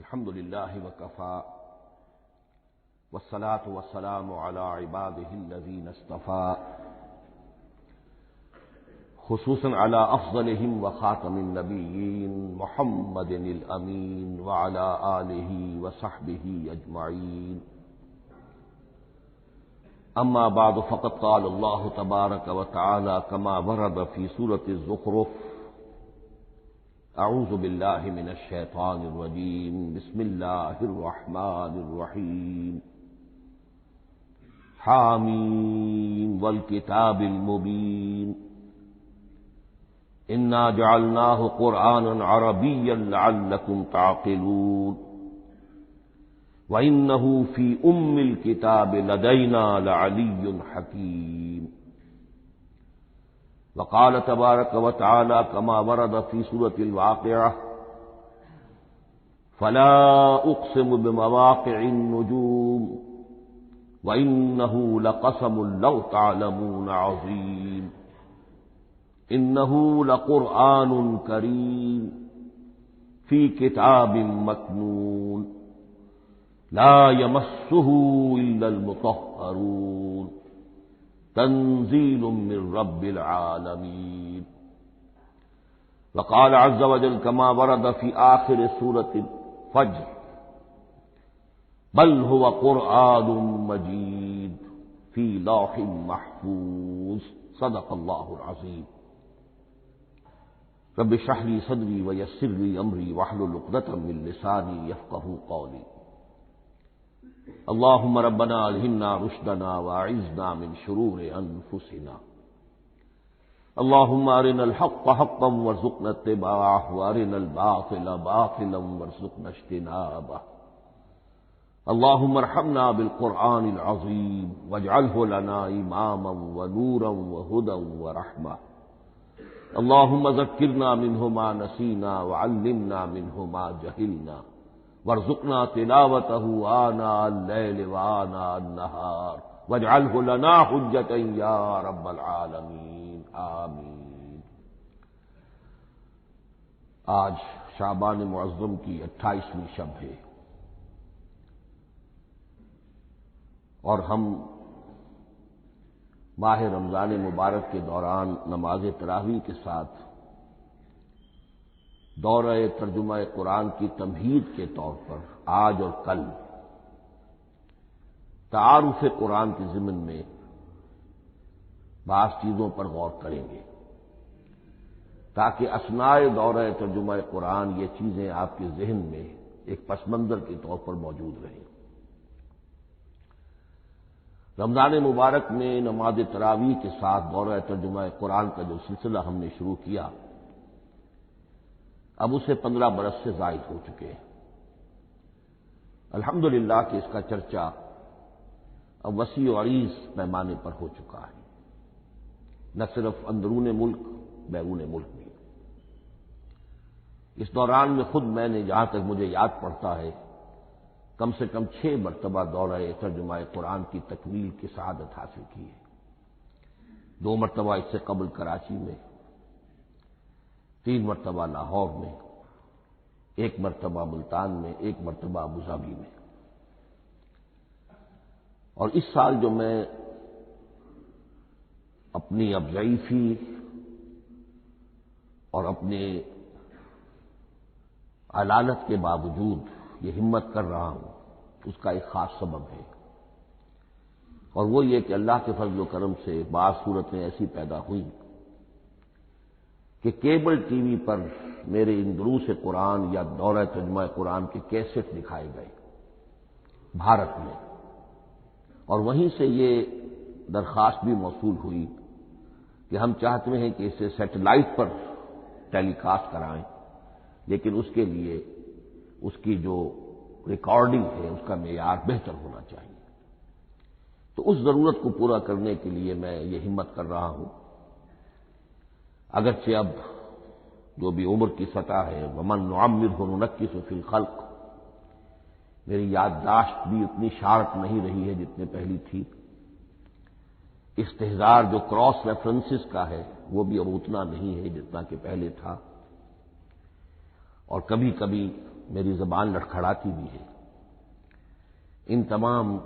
الحمد للہ وکفی والصلاة والسلام علی عباده الذین اصطفی خصوصا علی افضلهم وخاتم النبیین محمد الامین وعلی آلہ وصحبہ اجمعین اما بعد فقد قال اللہ تبارک وتعالی کما ورد فی سورۃ الزخرف اعوذ باللہ من الشیطان الرجیم بسم اللہ الرحمن الرحیم حامیم والکتاب المبین انا جعلناہ قرآنا عربیا لعلکم تعقلون وَإِنَّهُ فِي أُمِّ الْكِتَابِ لَدَيْنَا لَعَلِيٌّ حَكِيمٌ وقال تبارک وتعالی کما ورد فی سورۃ الواقعہ فلا اقسم بمواقع النجوم وإنه لقسم لو تعلمون عظیم انه لقرآن کریم فی کتاب مکنون لا يمسه إلا المطهرون تنزيل من رب العالمين وقال عز وجل كما ورد في آخر سورة الفجر بل هو قرآن مجيد في لوح محفوظ صدق الله العظيم رب اشرح لي صدري ويسر لي أمري واحلل عقدة من لساني يفقهوا قولي اللهم ربنا الہمنا رشدنا واعذنا من شرور انفسنا اللهم ارنا الحق حقا وارزقنا اتباعه وارنا الباطل باطلا وارزقنا اجتنابه اللهم ارحمنا بالقرآن العظيم واجعله لنا اماما ونورا وهدى ورحمة اللهم ذكرنا منه ما نسينا وعلمنا منه ما جهلنا وارزقنا تلاوته آناء الليل وآناء النهار واجعله لنا حجة يا رب العالمين آمین۔ آج شعبان معظم کی 28ویں شب ہے اور ہم ماہ رمضان مبارک کے دوران نماز تراویح کے ساتھ دورہ ترجمہ قرآن کی تمہید کے طور پر آج اور کل تعارف قرآن کے ضمن میں بعض چیزوں پر غور کریں گے تاکہ اثناء دورہ ترجمہ قرآن یہ چیزیں آپ کے ذہن میں ایک پس منظر کے طور پر موجود رہیں۔ رمضان مبارک میں نماز تراویح کے ساتھ دورہ ترجمہ قرآن کا جو سلسلہ ہم نے شروع کیا اب اسے 15 برس سے زائد ہو چکے ہیں۔ الحمدللہ کہ اس کا چرچا اب وسیع و عریض پیمانے پر ہو چکا ہے، نہ صرف اندرون ملک بیرون ملک بھی۔ اس دوران میں خود میں نے جہاں تک مجھے یاد پڑتا ہے کم سے کم 6 مرتبہ دورہ ترجمہ قرآن کی تکمیل کی سعادت حاصل کی ہے۔ 2 مرتبہ اس سے قبل کراچی میں، 3 مرتبہ لاہور میں، 1 مرتبہ ملتان میں، 1 مرتبہ ابوظہبی میں۔ اور اس سال جو میں اپنی اب ضعیفی اور اپنے علالت کے باوجود یہ ہمت کر رہا ہوں اس کا ایک خاص سبب ہے، اور وہ یہ کہ اللہ کے فضل و کرم سے بعض صورتیں ایسی پیدا ہوئیں کہ کیبل ٹی وی پر میرے ان دروس قرآن یا دورہ ترجمہ قرآن کے کیسٹ دکھائے گئے بھارت میں، اور وہیں سے یہ درخواست بھی موصول ہوئی کہ ہم چاہتے ہیں کہ اسے سیٹلائٹ پر ٹیلی کاسٹ کرائیں، لیکن اس کے لیے اس کی جو ریکارڈنگ ہے اس کا معیار بہتر ہونا چاہیے۔ تو اس ضرورت کو پورا کرنے کے لیے میں یہ ہمت کر رہا ہوں، اگرچہ اب جو بھی عمر کی سطح ہے ومن نعمرہ ننکسہ فی الخلق، میری یادداشت بھی اتنی شارپ نہیں رہی ہے جتنے پہلی تھی، استحضار جو کراس ریفرنسز کا ہے وہ بھی اب اتنا نہیں ہے جتنا کہ پہلے تھا، اور کبھی کبھی میری زبان لڑکھڑاتی بھی ہے۔ ان تمام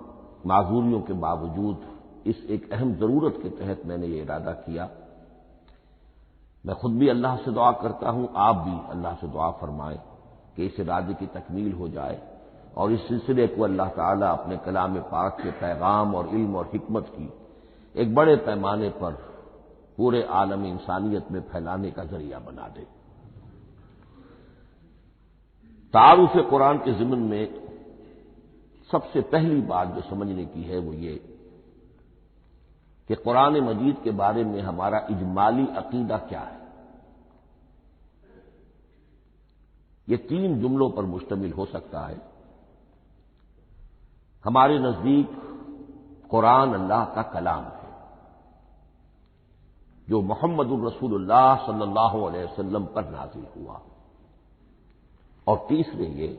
معذوریوں کے باوجود اس ایک اہم ضرورت کے تحت میں نے یہ ارادہ کیا۔ میں خود بھی اللہ سے دعا کرتا ہوں، آپ بھی اللہ سے دعا فرمائیں کہ اس ارادے کی تکمیل ہو جائے اور اس سلسلے کو اللہ تعالیٰ اپنے کلام پاک کے پیغام اور علم اور حکمت کی ایک بڑے پیمانے پر پورے عالم انسانیت میں پھیلانے کا ذریعہ بنا دے۔ تعارف قرآن کے ضمن میں سب سے پہلی بات جو سمجھنے کی ہے وہ یہ کہ قرآن مجید کے بارے میں ہمارا اجمالی عقیدہ کیا ہے۔ یہ 3 جملوں پر مشتمل ہو سکتا ہے۔ ہمارے نزدیک قرآن اللہ کا کلام ہے جو محمد الرسول اللہ صلی اللہ علیہ وسلم پر نازل ہوا، اور تیسرے یہ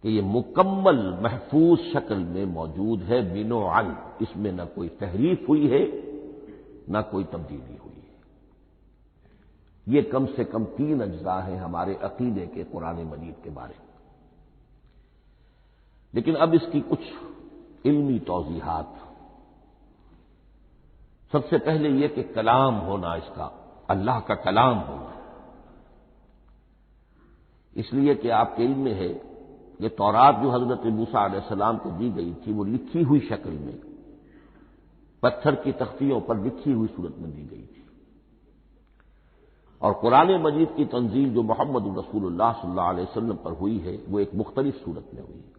کہ یہ مکمل محفوظ شکل میں موجود ہے بنوعاً، اس میں نہ کوئی تحریف ہوئی ہے نہ کوئی تبدیلی ہوئی ہے۔ یہ کم سے کم 3 اجزاء ہیں ہمارے عقیدے کے قرآن مجید کے بارے میں۔ لیکن اب اس کی کچھ علمی توضیحات۔ سب سے پہلے یہ کہ کلام ہونا، اس کا اللہ کا کلام ہونا، اس لیے کہ آپ کے علم میں ہے یہ تورات جو حضرت موسیٰ علیہ السلام کو دی گئی تھی وہ لکھی ہوئی شکل میں پتھر کی تختیوں پر لکھی ہوئی صورت میں دی گئی تھی، اور قرآن مجید کی تنزیل جو محمد رسول اللہ صلی اللہ علیہ وسلم پر ہوئی ہے وہ ایک مختلف صورت میں ہوئی ہے۔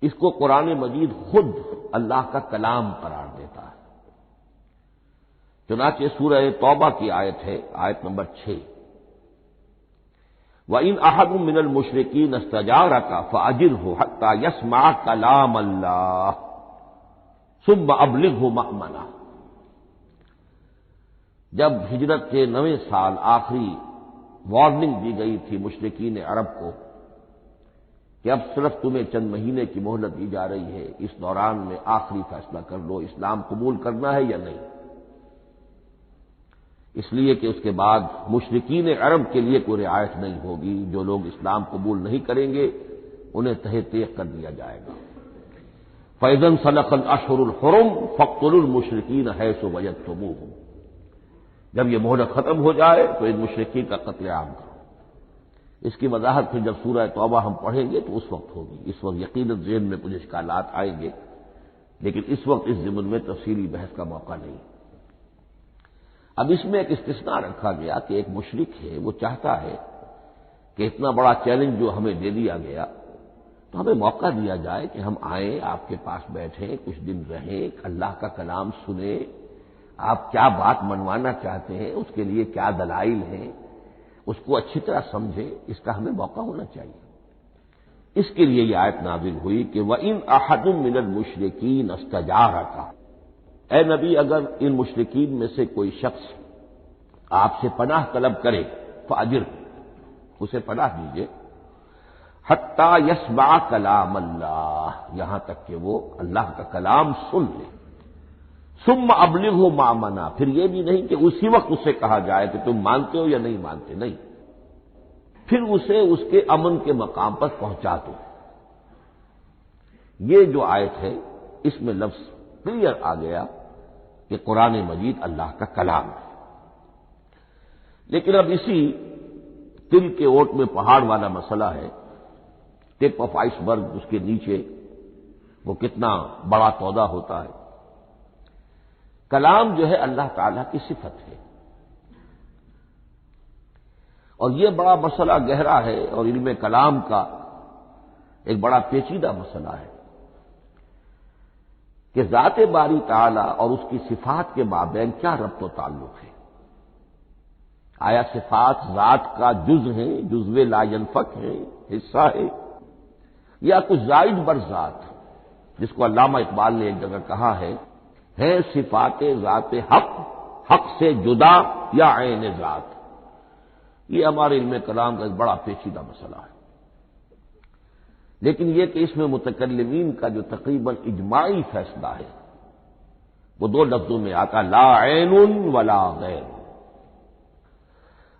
اس کو قرآن مجید خود اللہ کا کلام قرار دیتا ہے۔ چنانچہ سورہ توبہ کی آیت ہے، آیت نمبر 6، وَإِنْ أَحَدٌ مِّنَ الْمُشْرِكِينَ اسْتَجَارَكَ فَأَجِرْهُ حَتَّى يَسْمَعَ كَلَامَ اللَّهِ ثُمَّ أَبْلِغْهُ مَأْمَنَهُ۔ جب ہجرت کے 9ویں سال آخری وارننگ دی گئی تھی مشرکین عرب کو کہ اب صرف تمہیں چند مہینے کی مہلت دی جا رہی ہے، اس دوران میں آخری فیصلہ کر لو اسلام قبول کرنا ہے یا نہیں، اس لیے کہ اس کے بعد مشرکین عرب کے لیے کوئی رعایت نہیں ہوگی، جو لوگ اسلام قبول نہیں کریں گے انہیں تہہ تیغ کر دیا جائے گا۔ فَإِذَا انْسَلَخَ الْأَشْهُرُ الْحُرُمُ فَاقْتُلُوا الْمُشْرِكِينَ حَيْثُ وَجَدتُّمُوهُمْ۔ جب یہ مہلت ختم ہو جائے تو ان مشرکین کا قتل عام کرو۔ اس کی وضاحت پھر جب سورہ توبہ ہم پڑھیں گے تو اس وقت ہوگی، اس وقت یقیناً ذہن میں کچھ اشکالات آئیں گے، لیکن اس وقت اس ضمن میں تفصیلی بحث کا موقع نہیں۔ اب اس میں ایک استثناء رکھا گیا کہ ایک مشرک ہے وہ چاہتا ہے کہ اتنا بڑا چیلنج جو ہمیں دے دیا گیا تو ہمیں موقع دیا جائے کہ ہم آئیں، آپ کے پاس بیٹھیں، کچھ دن رہیں، اللہ کا کلام سنیں، آپ کیا بات منوانا چاہتے ہیں، اس کے لیے کیا دلائل ہیں، اس کو اچھی طرح سمجھیں، اس کا ہمیں موقع ہونا چاہیے۔ اس کے لیے یہ آیت نازل ہوئی کہ وَإِنْ أَحَدٌ مِّنَ الْمُشْرِكِينَ اسْتَجَارَكَ، اے نبی اگر ان مشرکین میں سے کوئی شخص آپ سے پناہ طلب کرے فَأَجِرْهُ، اسے پناہ دیجیے، حَتَّى يَسْمَعَ كَلَامَ اللَّهِ، یہاں تک کہ وہ اللہ کا کلام سن لے، ثُمَّ أَبْلِغْهُ مَأْمَنًا، پھر یہ بھی نہیں کہ اسی وقت اسے کہا جائے کہ تم مانتے ہو یا نہیں مانتے، نہیں، پھر اسے اس کے امن کے مقام پر پہنچا دو۔ یہ جو آیت ہے اس میں لفظ کلیئر آ گیا کہ قرآن مجید اللہ کا کلام ہے۔ لیکن اب اسی تل کے اوٹ میں پہاڑ والا مسئلہ ہے، ٹپ آف آئس برگ، اس کے نیچے وہ کتنا بڑا تودہ ہوتا ہے۔ کلام جو ہے اللہ تعالی کی صفت ہے، اور یہ بڑا مسئلہ گہرا ہے اور علم کلام کا ایک بڑا پیچیدہ مسئلہ ہے کہ ذات باری تعالی اور اس کی صفات کے مابین کیا ربط و تعلق ہے۔ آیا صفات ذات کا جز ہیں، جزو لا ینفک ہے، حصہ ہے، یا کچھ زائد بر ذات، جس کو علامہ اقبال نے ایک جگہ کہا ہے صفات ذات حق، حق سے جدا یا عین ذات۔ یہ ہمارے علم کلام کا ایک بڑا پیچیدہ مسئلہ ہے، لیکن یہ کہ اس میں متکلمین کا جو تقریباً اجماعی فیصلہ ہے وہ 2 لفظوں میں آتا، لا عین ولا غیر۔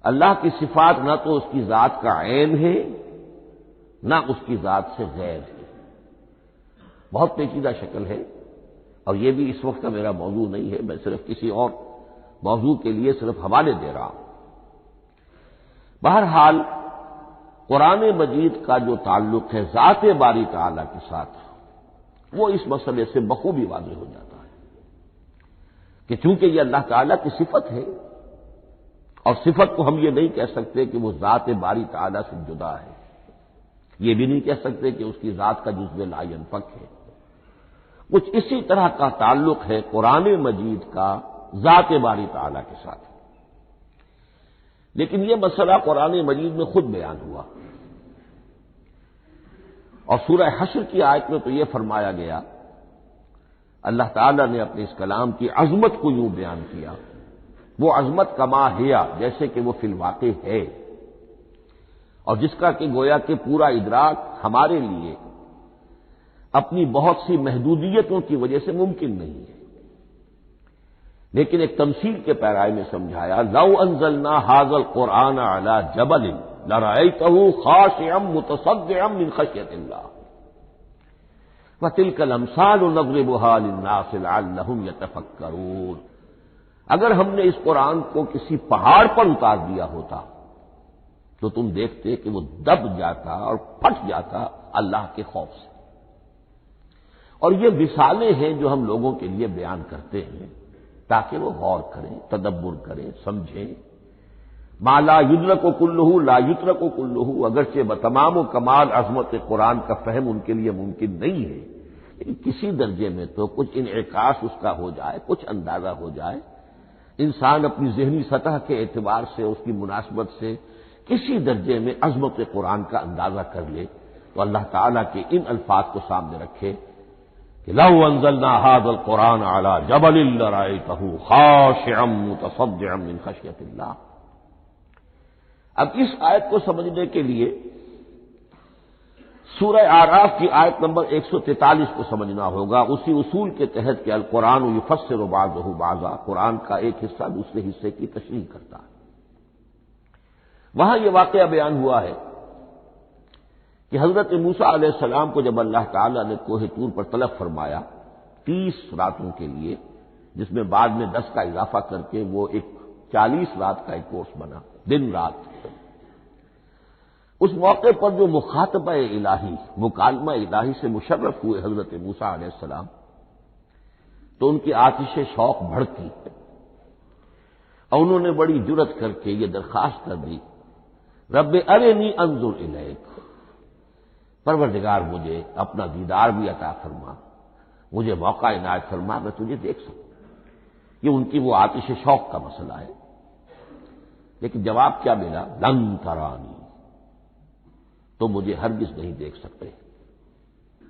اللہ کی صفات نہ تو اس کی ذات کا عین ہے نہ اس کی ذات سے غیر ہے، بہت پیچیدہ شکل ہے، اور یہ بھی اس وقت کا میرا موضوع نہیں ہے، میں صرف کسی اور موضوع کے لیے صرف حوالے دے رہا ہوں۔ بہرحال قرآن مجید کا جو تعلق ہے ذات باری تعالیٰ کے ساتھ، وہ اس مسئلے سے بخوبی واضح ہو جاتا ہے کہ چونکہ یہ اللہ تعالیٰ کی صفت ہے، اور صفت کو ہم یہ نہیں کہہ سکتے کہ وہ ذات باری تعالیٰ سے جدا ہے، یہ بھی نہیں کہہ سکتے کہ اس کی ذات کا جزو لا ينفک ہے۔ کچھ اسی طرح کا تعلق ہے قرآن مجید کا ذات باری تعالیٰ کے ساتھ، لیکن یہ مسئلہ قرآن مجید میں خود بیان ہوا، اور سورہ حشر کی آیت میں تو یہ فرمایا گیا، اللہ تعالیٰ نے اپنے اس کلام کی عظمت کو یوں بیان کیا، وہ عظمت کما ہیا، جیسے کہ وہ فی الواقع ہے، اور جس کا کہ گویا کہ پورا ادراک ہمارے لیے اپنی بہت سی محدودیتوں کی وجہ سے ممکن نہیں ہے، لیکن ایک تمثیل کے پیرائے میں سمجھایا، لو انزلنا ھذا القرآن علی جبل لرأیتہ خاشعا متصدعا من خشیۃ اللہ وتلک الامثال نضربها للناس لعلهم یتفکرون۔ اگر ہم نے اس قرآن کو کسی پہاڑ پر اتار دیا ہوتا تو تم دیکھتے کہ وہ دب جاتا اور پھٹ جاتا اللہ کے خوف سے۔ اور یہ مثالیں ہیں جو ہم لوگوں کے لیے بیان کرتے ہیں تاکہ وہ غور کریں، تدبر کریں، سمجھیں۔ ما لا یدرک کلہ لا یترک کلہ، اگرچہ بتمام و کمال عظمت قرآن کا فہم ان کے لیے ممکن نہیں ہے، لیکن کسی درجے میں تو کچھ انعکاس اس کا ہو جائے، کچھ اندازہ ہو جائے، انسان اپنی ذہنی سطح کے اعتبار سے، اس کی مناسبت سے کسی درجے میں عظمت قرآن کا اندازہ کر لے، تو اللہ تعالیٰ کے ان الفاظ کو سامنے رکھے کہ لو انزلنا ھذا القرآن علی جبل لرأیتہ خاشعا متصدعا من خشیۃ اللہ۔ اب اس آیت کو سمجھنے کے لیے سورہ اعراف کی آیت نمبر 143 کو سمجھنا ہوگا، اسی اصول کے تحت کہ القرآن یفسر بعضہ بعضا، قرآن کا ایک حصہ دوسرے حصے کی تشریح کرتا ہے۔ وہاں یہ واقعہ بیان ہوا ہے کہ حضرت موسیٰ علیہ السلام کو جب اللہ تعالیٰ نے کوہ طور پر طلب فرمایا 30 راتوں کے لیے، جس میں بعد میں 10 کا اضافہ کر کے وہ ایک 40 رات کا ایک کورس بنا، دن رات، اس موقع پر جو مخاطبہ الہی، مکالمہ الہی سے مشرف ہوئے حضرت موسیٰ علیہ السلام، تو ان کی آتش شوق بھڑکی اور انہوں نے بڑی جرأت کر کے یہ درخواست کر دی، رب ارنی انظر الیک، پروردگار مجھے اپنا دیدار بھی عطا فرما، مجھے موقع عنایت فرما، میں تجھے دیکھ سکوں۔ یہ ان کی وہ آتش شوق کا مسئلہ ہے، لیکن جواب کیا ملا؟ لن ترانی، تو مجھے ہرگز نہیں دیکھ سکتے،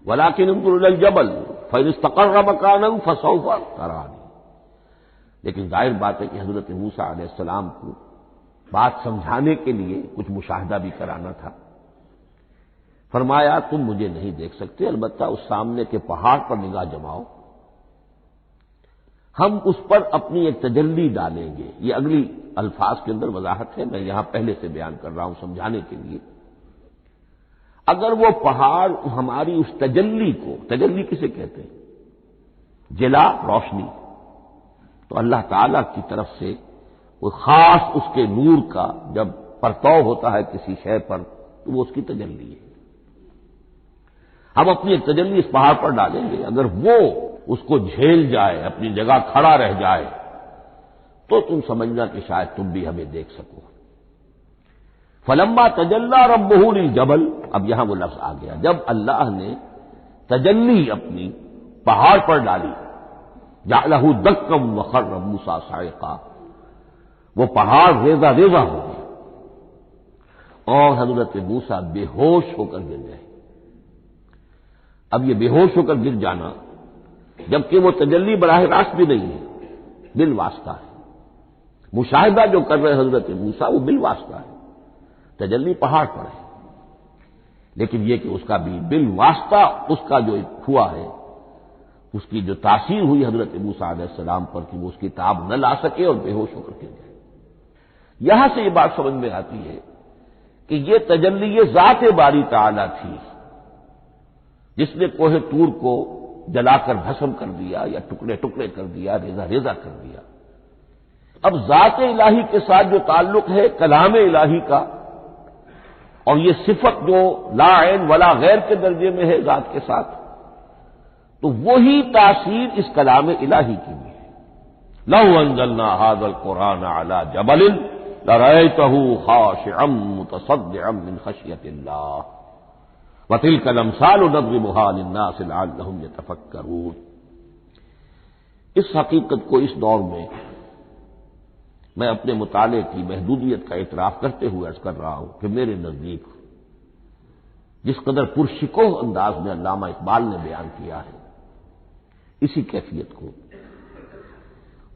ولکن انظر الی الجبل فإن استقر مکانہ فسوف ترانی۔ لیکن ظاہر بات ہے کہ حضرت موسیٰ علیہ السلام کو بات سمجھانے کے لیے کچھ مشاہدہ بھی کرانا تھا۔ فرمایا تم مجھے نہیں دیکھ سکتے، البتہ اس سامنے کے پہاڑ پر نگاہ جماؤ، ہم اس پر اپنی ایک تجلی ڈالیں گے۔ یہ اگلی الفاظ کے اندر وضاحت ہے، میں یہاں پہلے سے بیان کر رہا ہوں سمجھانے کے لیے۔ اگر وہ پہاڑ ہماری اس تجلی کو، تجلی کسے کہتے ہیں؟ جلا، روشنی، تو اللہ تعالی کی طرف سے کوئی خاص اس کے نور کا جب پرتو ہوتا ہے کسی شے پر تو وہ اس کی تجلی ہے۔ ہم اپنی ایک تجلی اس پہاڑ پر ڈالیں گے، اگر وہ اس کو جھیل جائے، اپنی جگہ کھڑا رہ جائے، تو تم سمجھنا کہ شاید تم بھی ہمیں دیکھ سکو۔ فلما تجلی ربہ للجبل، اب یہاں وہ لفظ آ گیا، جب اللہ نے تجلی اپنی پہاڑ پر ڈالی، جعلہ دکا وخر موسیٰ صعقا، وہ پہاڑ ریزہ ریزہ ہو گیا اور حضرت موسیٰ بے ہوش ہو کر گر گئے۔ اب یہ بے ہوش ہو کر گر جانا، جبکہ وہ تجلی براہ راست بھی نہیں ہے، بالواسطہ ہے۔ مشاہدہ جو کر رہے حضرت موسیٰ وہ بالواسطہ ہے، تجلی پہاڑ پر ہے، لیکن یہ کہ اس کا بھی بالواسطہ اس کا جو ہوا ہے، اس کی جو تاثیر ہوئی حضرت موسیٰ علیہ السلام پر کہ وہ اس کی تاب نہ لا سکے اور بے ہوش ہو کر گر گئے۔ یہاں سے یہ بات سمجھ میں آتی ہے کہ یہ تجلی ذات باری تعالی تھی جس نے کوہ طور کو جلا کر بھسم کر دیا یا ٹکڑے ٹکڑے کر دیا، ریزہ ریزہ کر دیا۔ اب ذات الہی کے ساتھ جو تعلق ہے کلام الہی کا، اور یہ صفت جو لا عین ولا غیر کے درجے میں ہے ذات کے ساتھ، تو وہی تاثیر اس کلام الہی کی بھی ہے۔ لو انزلنا هذا القرآن على جبل لرأيته خاشعا متصدعا من خشية الله وتلك الامثال نضربها للناس لعلهم يتفكرون۔ اس حقیقت کو اس دور میں میں اپنے مطالعے کی محدودیت کا اعتراف کرتے ہوئے عرض کر رہا ہوں کہ میرے نزدیک جس قدر پرشکوہ انداز میں علامہ اقبال نے بیان کیا ہے اسی کیفیت کو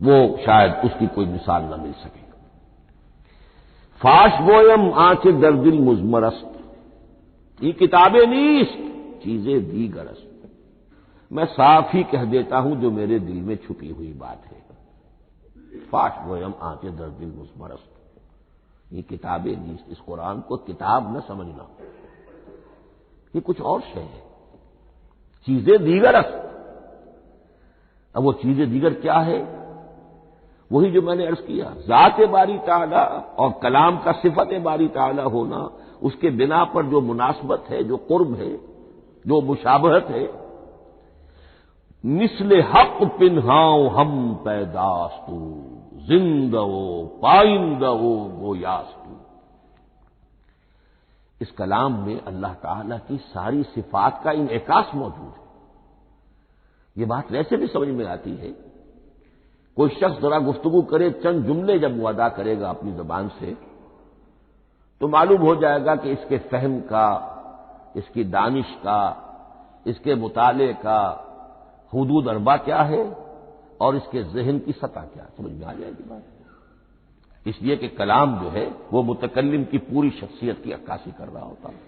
وہ شاید اس کی کوئی مثال نہ مل سکے۔ فاش گویم آنچ در دل مزمرست، یہ کتابیں نیست چیزیں دیگرست، میں صاف ہی کہہ دیتا ہوں جو میرے دل میں چھپی ہوئی بات ہے۔ فاش گویم آنچ در دل مزمرست، یہ کتابیں نیست، اس قرآن کو کتاب نہ سمجھنا، یہ کچھ اور شے ہے، چیزیں دیگرست۔ اب وہ چیزیں دیگر کیا ہے؟ وہی جو میں نے عرض کیا، ذات باری تعالی اور کلام کا صفت باری تعالی ہونا، اس کے بنا پر جو مناسبت ہے، جو قرب ہے، جو مشابہت ہے۔ مثل حق پنہاؤ ہم پیداستو، زندہ پائندہ گویاستو۔ اس کلام میں اللہ تعالی کی ساری صفات کا انعکاس موجود ہے۔ یہ بات ویسے بھی سمجھ میں آتی ہے، کوئی شخص ذرا گفتگو کرے، چند جملے جب وہ ادا کرے گا اپنی زبان سے تو معلوم ہو جائے گا کہ اس کے فہم کا، اس کی دانش کا، اس کے مطالعے کا حدود اربع کیا ہے اور اس کے ذہن کی سطح کیا، سمجھ میں آ جائے گی بات۔ اس لیے کہ کلام جو ہے وہ متکلم کی پوری شخصیت کی عکاسی کر رہا ہوتا ہے۔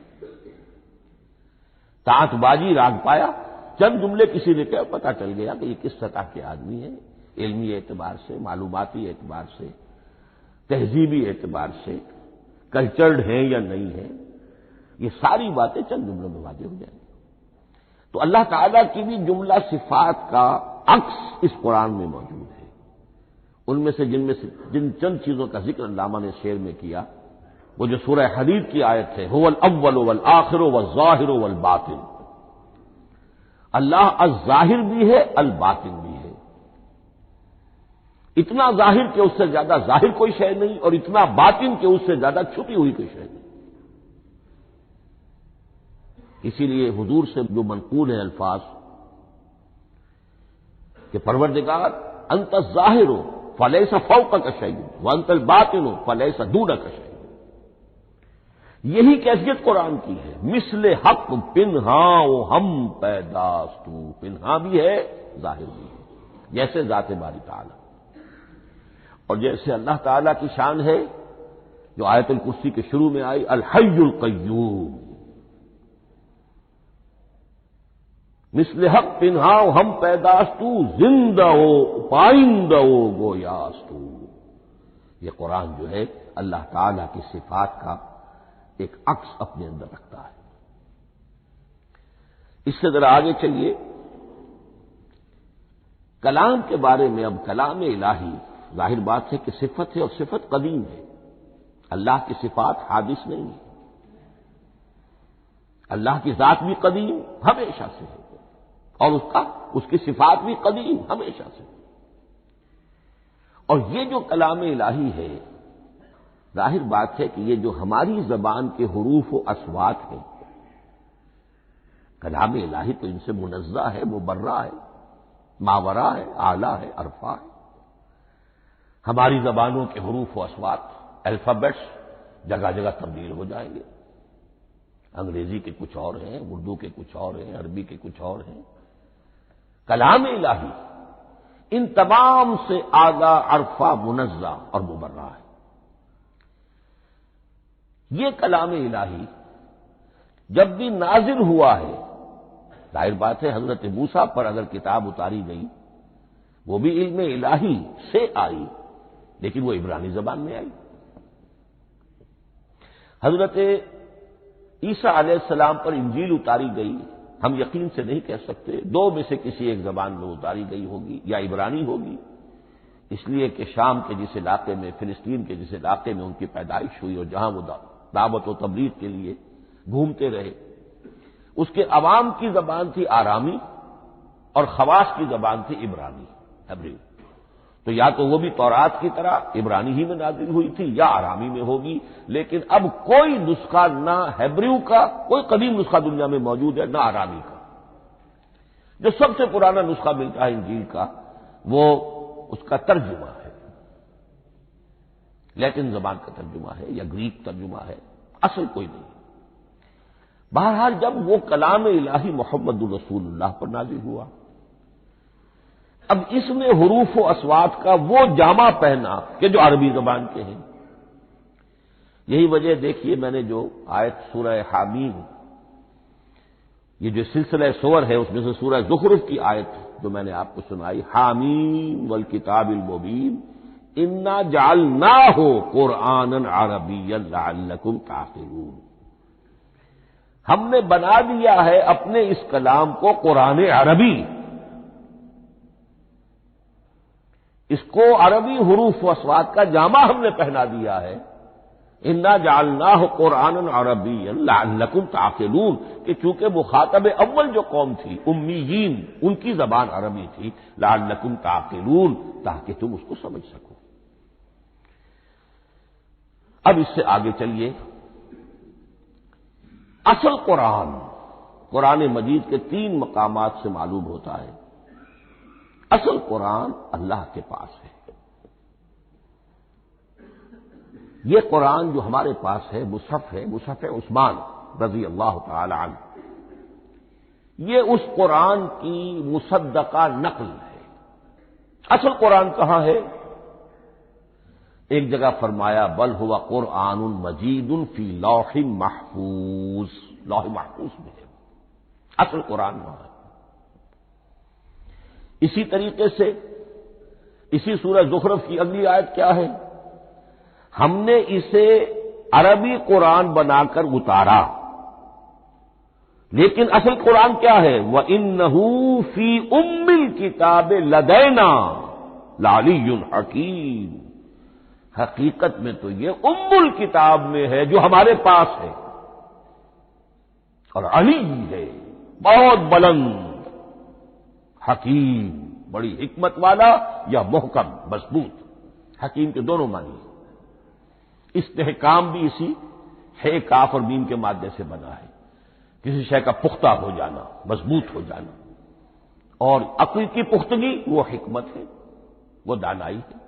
تانت بازی راگ پایا، چند جملے کسی نے کہا، پتہ چل گیا کہ یہ کس سطح کے آدمی ہیں، علمی اعتبار سے، معلوماتی اعتبار سے، تہذیبی اعتبار سے، کلچرڈ ہیں یا نہیں ہیں، یہ ساری باتیں چند جملوں میں واضح ہو جائیں گی۔ تو اللہ تعالیٰ کی بھی جملہ صفات کا عکس اس قرآن میں موجود ہے۔ ان میں سے جن چند چیزوں کا ذکر علامہ نے شعر میں کیا، وہ جو سورہ حدید کی آیت ہے، هو الاول والآخر والظاہر والباطن، اللہ الظاہر بھی ہے الباطن بھی ہے، اتنا ظاہر کہ اس سے زیادہ ظاہر کوئی شے نہیں، اور اتنا باطن کہ اس سے زیادہ چھپی ہوئی کوئی شے نہیں۔ اسی لیے حضور سے جو منقول ہیں الفاظ کہ پروردگار انت الظاہر فلیس فوقک شیء وانت الباطن فلیس دونک شیء، یہی کیفیت قرآن کی ہے۔ مثل حق پنہاں ہم پیداستو، پنہاں بھی ہے ظاہر بھی ہے، جیسے ذات باری تعالی، اور جیسے اللہ تعالی کی شان ہے جو آیت الکرسی کے شروع میں آئی، الحی القیوم، مثل حق پنہاؤ ہم پیداستو، زندہ ہو پائندہ ہو گویاستو۔ یہ قرآن جو ہے اللہ تعالی کی صفات کا ایک عکس اپنے اندر رکھتا ہے۔ اس سے ذرا آگے چلیے، کلام کے بارے میں۔ اب کلام الہی ظاہر بات ہے کہ صفت ہے، اور صفت قدیم ہے، اللہ کی صفات حادث نہیں ہے، اللہ کی ذات بھی قدیم ہمیشہ سے ہے، اور اس کی صفات بھی قدیم ہمیشہ سے۔ اور یہ جو کلام الہی ہے، ظاہر بات ہے کہ یہ جو ہماری زبان کے حروف و اصوات ہیں، کلام الہی تو ان سے منزہ ہے، مبرہ ہے، ماورا ہے، اعلیٰ ہے، عرفہ ہے۔ ہماری زبانوں کے حروف و اصوات، الفابیٹس جگہ جگہ تبدیل ہو جائیں گے، انگریزی کے کچھ اور ہیں، اردو کے کچھ اور ہیں، عربی کے کچھ اور ہیں۔ کلام الہی ان تمام سے اعلیٰ، عرفہ، منزہ اور مبرہ ہے۔ یہ کلام الہی جب بھی نازل ہوا ہے، ظاہر بات ہے حضرت موسیٰ پر اگر کتاب اتاری گئی وہ بھی علم الہی سے آئی، لیکن وہ عبرانی زبان میں آئی، حضرت عیسیٰ علیہ السلام پر انجیل اتاری گئی، ہم یقین سے نہیں کہہ سکتے، دو میں سے کسی ایک زبان میں اتاری گئی ہوگی، یا عبرانی ہوگی، اس لیے کہ شام کے جس علاقے میں، فلسطین کے جس علاقے میں ان کی پیدائش ہوئی اور جہاں وہ دعوت و تبلیغ کے لیے گھومتے رہے، اس کے عوام کی زبان تھی آرامی اور خواص کی زبان تھی عبرانی، ہیبریو۔ تو یا تو وہ بھی تورات کی طرح عبرانی ہی میں نازل ہوئی تھی یا آرامی میں ہوگی، لیکن اب کوئی نسخہ نہ ہیبریو کا، کوئی قدیم نسخہ دنیا میں موجود ہے، نہ آرامی کا۔ جو سب سے پرانا نسخہ ملتا ہے انجیل کا وہ اس کا ترجمہ ہے، لیٹن زبان کا ترجمہ ہے یا گریک ترجمہ ہے، اصل کوئی نہیں۔ بہرحال جب وہ کلام الہی محمد الرسول اللہ پر نازل ہوا، اب اس نے حروف و اصوات کا وہ جامہ پہنا کہ جو عربی زبان کے ہیں۔ یہی وجہ دیکھیے، میں نے جو آیت سورہ حامیم، یہ جو سلسلہ سور ہے اس میں سے سورہ زخرف کی آیت جو میں نے آپ کو سنائی، حامیم والکتاب المبین انا جعلناہ قرآنا عربیا لعلکم تعقلون، ہم نے بنا دیا ہے اپنے اس کلام کو قرآن عربی، اس کو عربی حروف و اصوات کا جامہ ہم نے پہنا دیا ہے، انا جعلناہ قرآنا عربیا لعلکم تعقلون، کہ چونکہ مخاطب اول جو قوم تھی امیین، ان کی زبان عربی تھی، لعلکم تعقلون، تاکہ تم اس کو سمجھ سکو۔ اب اس سے آگے چلیے، اصل قرآن مجید کے 3 مقامات سے معلوم ہوتا ہے، اصل قرآن اللہ کے پاس ہے۔ یہ قرآن جو ہمارے پاس ہے مصحف عثمان رضی اللہ تعالی عنہ، یہ اس قرآن کی مصدقہ نقل ہے۔ اصل قرآن کہاں ہے؟ ایک جگہ فرمایا بل ہوا قرآن مجید فی لوح محفوظ، لوح محفوظ میں ہے اصل قرآن وہاں ہے۔ اسی طریقے سے اسی سورہ زخرف کی اگلی آیت کیا ہے؟ ہم نے اسے عربی قرآن بنا کر اتارا، لیکن اصل قرآن کیا ہے؟ وَإِنَّهُ فِي أُمِّ الْكِتَابِ لَدَيْنَا لَعَلِيٌّ حَكِيمٌ، حقیقت میں تو یہ ام الکتاب میں ہے جو ہمارے پاس ہے، اور علی ہے بہت بلند، حکیم بڑی حکمت والا، یا محکم مضبوط، حکیم کے دونوں معنی ہیں۔ استحکام بھی اسی ہے کاف اور میم کے مادے سے بنا ہے، کسی شے کا پختہ ہو جانا، مضبوط ہو جانا، اور عقل کی پختگی وہ حکمت ہے، وہ دانائی ہے۔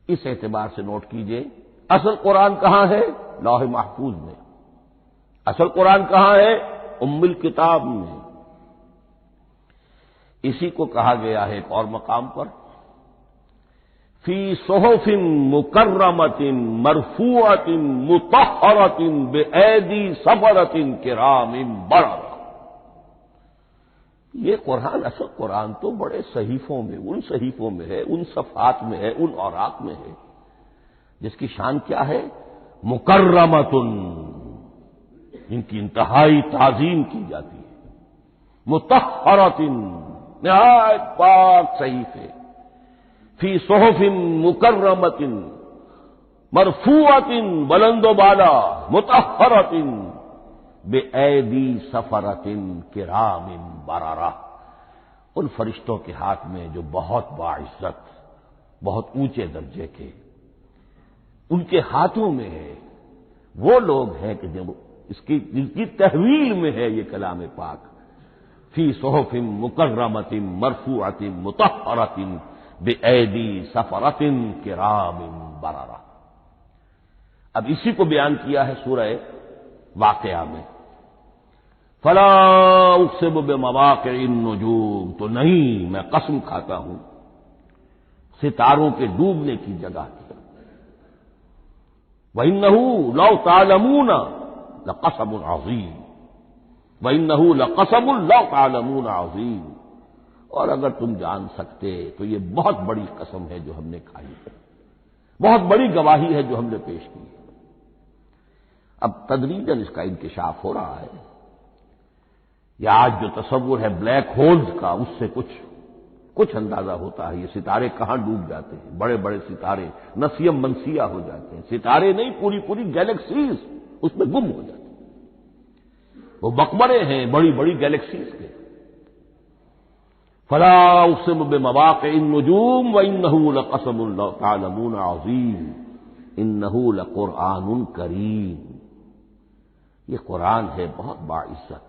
اس اعتبار سے نوٹ کیجئے، اصل قرآن کہاں ہے؟ لوح محفوظ میں۔ اصل قرآن کہاں ہے؟ ام الکتاب میں۔ اسی کو کہا گیا ہے ایک اور مقام پر، فی صحف مکرمۃ مرفوعۃ مطہرۃ بأیدی سفرۃ کرام بررہ۔ یہ قرآن، اصل قرآن تو بڑے صحیفوں میں، ان صحیفوں میں ہے، ان صفحات میں ہے، ان اوراق میں ہے، جس کی شان کیا ہے؟ مکرمۃ، ان کی انتہائی تعظیم کی جاتی ہے، مطہرۃ، نہایت پاک صحیفے، فی صحف مکرمۃ مرفوعۃ، بلند و بالا، مطہرۃ بِأَیْدِی سَفَرَةٍ کِرَامٍ بَرَرَةٍ، ان فرشتوں کے ہاتھ میں جو بہت باعزت، بہت اونچے درجے کے، ان کے ہاتھوں میں ہے۔ وہ لوگ ہیں کہ جب جن کی تحویل میں ہے یہ کلام پاک، فی صحف مکرمۃ مرفوعۃ مطہرۃ بِأَیْدِی سَفَرَةٍ کِرَامٍ بَرَرَةٍ۔ اب اسی کو بیان کیا ہے سورہ واقعہ میں، فلا اقسم بمواقع النجوم، تو نہیں، میں قسم کھاتا ہوں ستاروں کے ڈوبنے کی جگہ کی۔ وَإِنَّهُ لَوْ تَعْلَمُونَ لَقَسَمٌ عَظِيمٌ، وَإِنَّهُ لَقَسَمٌ لَوْ تَعْلَمُونَ عَظِيمٌ، اور اگر تم جان سکتے تو یہ بہت بڑی قسم ہے جو ہم نے کھائی ہے، بہت بڑی گواہی ہے جو ہم نے پیش کی ہے۔ اب تدریجاً اس کا انکشاف ہو رہا ہے. یہ آج جو تصور ہے بلیک ہولز کا، اس سے کچھ اندازہ ہوتا ہے یہ ستارے کہاں ڈوب جاتے ہیں. بڑے بڑے ستارے نسیم منسیہ ہو جاتے ہیں، ستارے نہیں پوری گیلیکسیز اس میں گم ہو جاتے ہیں. وہ مقبرے ہیں بڑی بڑی گیلیکسیز کے. فلا اقسم بمواقع النجوم وانه لقسم لو تعلمون عظیم انه لقرآن کریم. یہ قرآن ہے بہت باعزت،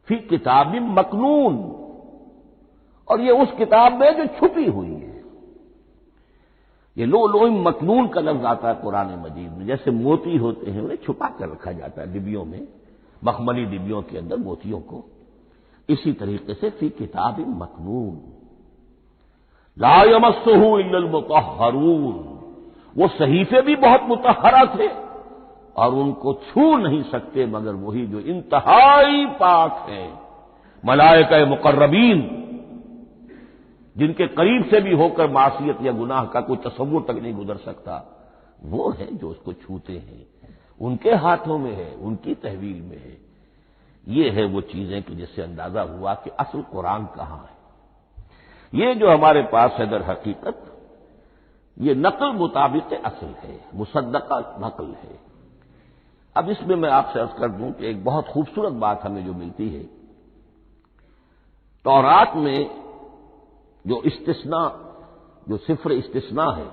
فی کتاب مکنون، اور یہ اس کتاب میں جو چھپی ہوئی ہے. یہ لؤلؤ مکنون کا لفظ آتا ہے قرآن مجید میں. جیسے موتی ہوتے ہیں انہیں چھپا کر رکھا جاتا ہے ڈبیوں میں، مخملی ڈبیوں کے اندر موتیوں کو، اسی طریقے سے فی کتاب مکنون. لا یمسہ الا المطہرون، وہ صحیفے بھی بہت مطہرہ تھے اور ان کو چھو نہیں سکتے مگر وہی جو انتہائی پاک ہیں. ملائکہ مقربین، جن کے قریب سے بھی ہو کر معصیت یا گناہ کا کوئی تصور تک نہیں گزر سکتا، وہ ہیں جو اس کو چھوتے ہیں. ان کے ہاتھوں میں ہے، ان کی تحویل میں ہے. یہ ہے وہ چیزیں کہ جس سے اندازہ ہوا کہ اصل قرآن کہاں ہے. یہ جو ہمارے پاس ہے در حقیقت یہ نقل مطابق اصل ہے، مصدقہ نقل ہے. اب اس میں آپ سے عرض کر دوں کہ ایک بہت خوبصورت بات ہمیں جو ملتی ہے، تورات میں جو استثناء، جو صفر استثناء ہے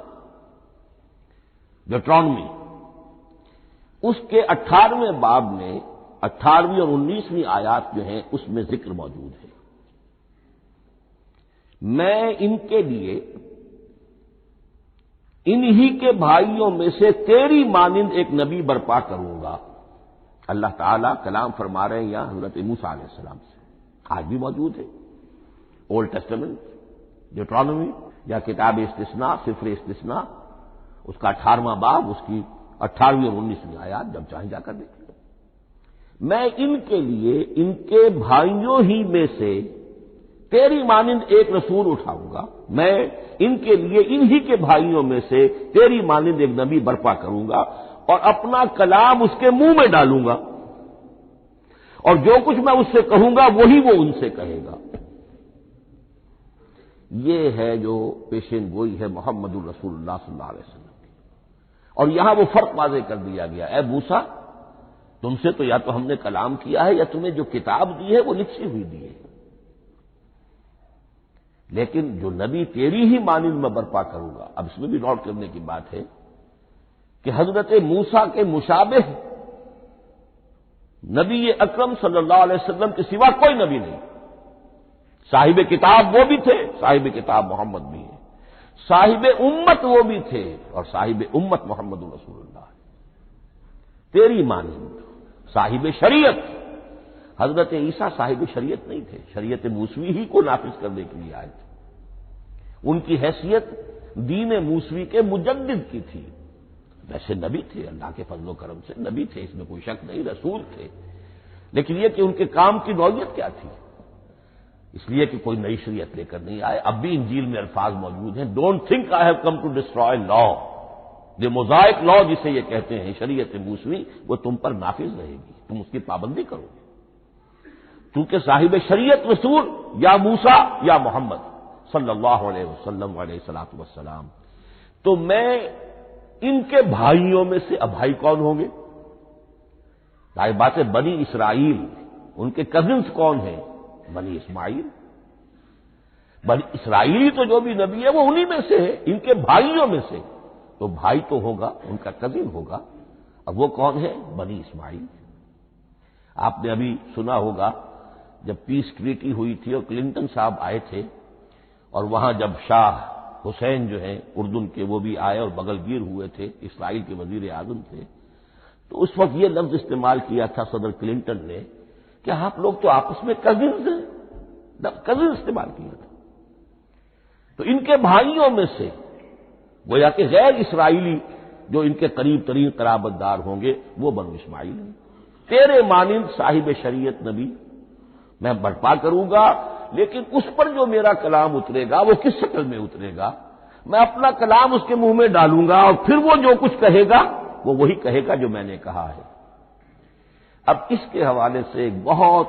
ڈیوٹرانومی، اس کے 18ویں باب میں 18ویں اور 19ویں آیات جو ہیں اس میں ذکر موجود ہے. میں ان کے لیے انہی کے بھائیوں میں سے تیری مانند ایک نبی برپا کروں گا. اللہ تعالیٰ کلام فرما رہے ہیں یہاں حضرت موسیٰ علیہ السلام سے، آج بھی موجود ہے. اولڈ ٹیسٹمنٹ ڈیوٹرانومی یا کتاب استثناء، صفر استثناء، اس کا 18واں باب، اس کی 18ویں اور 19ویں آیات جب چاہیں جا کر دیکھیں. میں ان کے لیے ان کے بھائیوں ہی میں سے تیری مانند ایک رسول اٹھاؤں گا. میں ان کے لیے انہی کے بھائیوں میں سے تیری مانند ایک نبی برپا کروں گا اور اپنا کلام اس کے منہ میں ڈالوں گا، اور جو کچھ میں اس سے کہوں گا وہی وہ ان سے کہے گا. یہ ہے جو پیشین گوئی ہے محمد الرسول اللہ صلی اللہ علیہ وسلم کی. اور یہاں وہ فرق واضح کر دیا گیا، اے موسیٰ تم سے تو یا تو ہم نے کلام کیا ہے یا تمہیں جو کتاب دی ہے وہ لکھی ہوئی دی ہے، لیکن جو نبی تیری ہی مانند میں برپا کروں گا. اب اس میں بھی نوٹ کرنے کی بات ہے کہ حضرت موسیٰ کے مشابہ نبی اکرم صلی اللہ علیہ وسلم کے سوا کوئی نبی نہیں. صاحب کتاب وہ بھی تھے، صاحب کتاب محمد بھی ہے. صاحب امت وہ بھی تھے اور صاحب امت محمد رسول اللہ. تیری مانند صاحب شریعت. حضرت عیسیٰ صاحب شریعت نہیں تھے، شریعت موسوی ہی کو نافذ کرنے کے لیے آئے تھے. ان کی حیثیت دین موسوی کے مجدد کی تھی. ویسے نبی تھے، اللہ کے فضل و کرم سے نبی تھے، اس میں کوئی شک نہیں، رسول تھے. لیکن یہ کہ ان کے کام کی نوعیت کیا تھی، اس لیے کہ کوئی نئی شریعت لے کر نہیں آئے. اب بھی انجیل میں الفاظ موجود ہیں، don't think I have come to destroy law. جو موزائک لا جسے یہ کہتے ہیں شریعت موسوی، وہ تم پر نافذ رہے گی، تم اس کی پابندی کرو گے. چونکہ صاحب شریعت رسول یا موسیٰ یا محمد صلی اللہ علیہ وسلم علیہ الصلوۃ والسلام. تو میں ان کے بھائیوں میں سے، اب بھائی کون ہوں گے؟ ظاہر بات ہے بنی اسرائیل، ان کے کزنس کون ہیں؟ بنی اسماعیل. بنی اسرائیلی تو جو بھی نبی ہے وہ انہی میں سے ہے، ان کے بھائیوں میں سے. تو بھائی تو ہوگا، ان کا کزن ہوگا. اب وہ کون ہے؟ بنی اسماعیل. آپ نے ابھی سنا ہوگا جب پیس ٹریٹی ہوئی تھی اور کلنٹن صاحب آئے تھے، اور وہاں جب شاہ حسین جو ہیں اردن کے وہ بھی آئے اور بغل گیر ہوئے تھے، اسرائیل کے وزیر اعظم تھے، تو اس وقت یہ لفظ استعمال کیا تھا صدر کلنٹن نے کہ آپ لوگ تو آپس میں کزنز ہیں، کزن استعمال کیا تھا. تو ان کے بھائیوں میں سے گویا کہ غیر اسرائیلی جو ان کے قریب ترین قرابت دار ہوں گے وہ بنو اسماعیل ہیں. تیرے مانند صاحب شریعت نبی میں برپا کروں گا، لیکن اس پر جو میرا کلام اترے گا وہ کس شکل میں اترے گا؟ میں اپنا کلام اس کے منہ میں ڈالوں گا اور پھر وہ جو کچھ کہے گا وہ وہی کہے گا جو میں نے کہا ہے۔ اب اس کے حوالے سے ایک بہت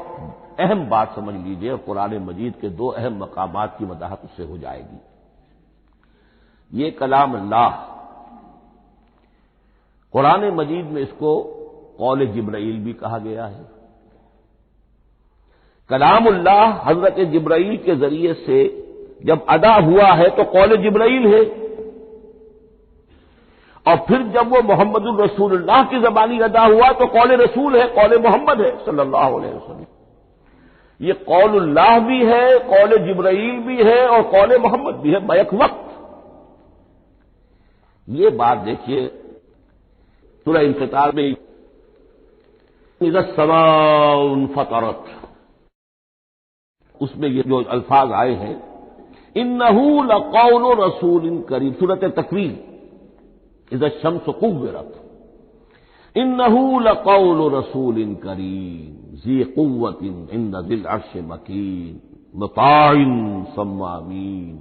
اہم بات سمجھ لیجئے، اور قرآن مجید کے دو اہم مقامات کی وضاحت اس سے ہو جائے گی۔ یہ کلام اللہ، قرآن مجید میں اس کو قول جبرائیل بھی کہا گیا ہے۔ کلام اللہ حضرت جبرائیل کے ذریعے سے جب ادا ہوا ہے تو قول جبرائیل ہے، اور پھر جب وہ محمد الرسول اللہ کی زبانی ادا ہوا تو قول رسول ہے، قول محمد ہے صلی اللہ علیہ وسلم۔ یہ قول اللہ بھی ہے، قول جبرائیل بھی ہے، اور قول محمد بھی ہے بیک وقت۔ یہ بات دیکھیے سورہ انفطار میں اذا السماء انفطرت، اس میں یہ جو الفاظ آئے ہیں انہ لقول رسول کریم، سورۃ تکویر اذا الشمس كورت، انہ لقول رسول کریم ذی قوت عند ذی العرش مکین مطاع ثم امین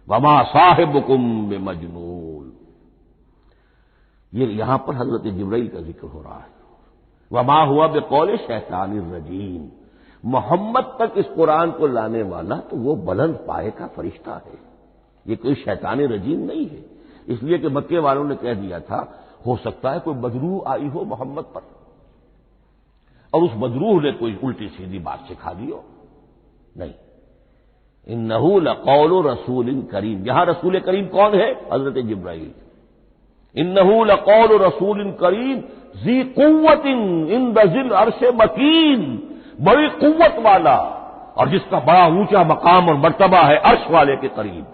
وما صاحبکم بمجنون۔ یہ یہاں پر حضرت جبرائیل کا ذکر ہو رہا ہے۔ وما ہوا بقول شیطان الرجیم، محمد تک اس قرآن کو لانے والا تو وہ بلند پائے کا فرشتہ ہے، یہ کوئی شیطان رجیم نہیں ہے۔ اس لیے کہ مکے والوں نے کہہ دیا تھا ہو سکتا ہے کوئی مجروح آئی ہو محمد پر، اور اس مجروح نے کوئی الٹی سیدھی بات سکھا دی ہو، نہیں۔ انہ لقول رسول کریم، یہاں رسول کریم کون ہے؟ حضرت جبرائیل۔ انہ لقول رسول کریم ذی قوت عند ذی العرش مکین، بڑی قوت والا اور جس کا بڑا اونچا مقام اور مرتبہ ہے عرش والے کے قریب۔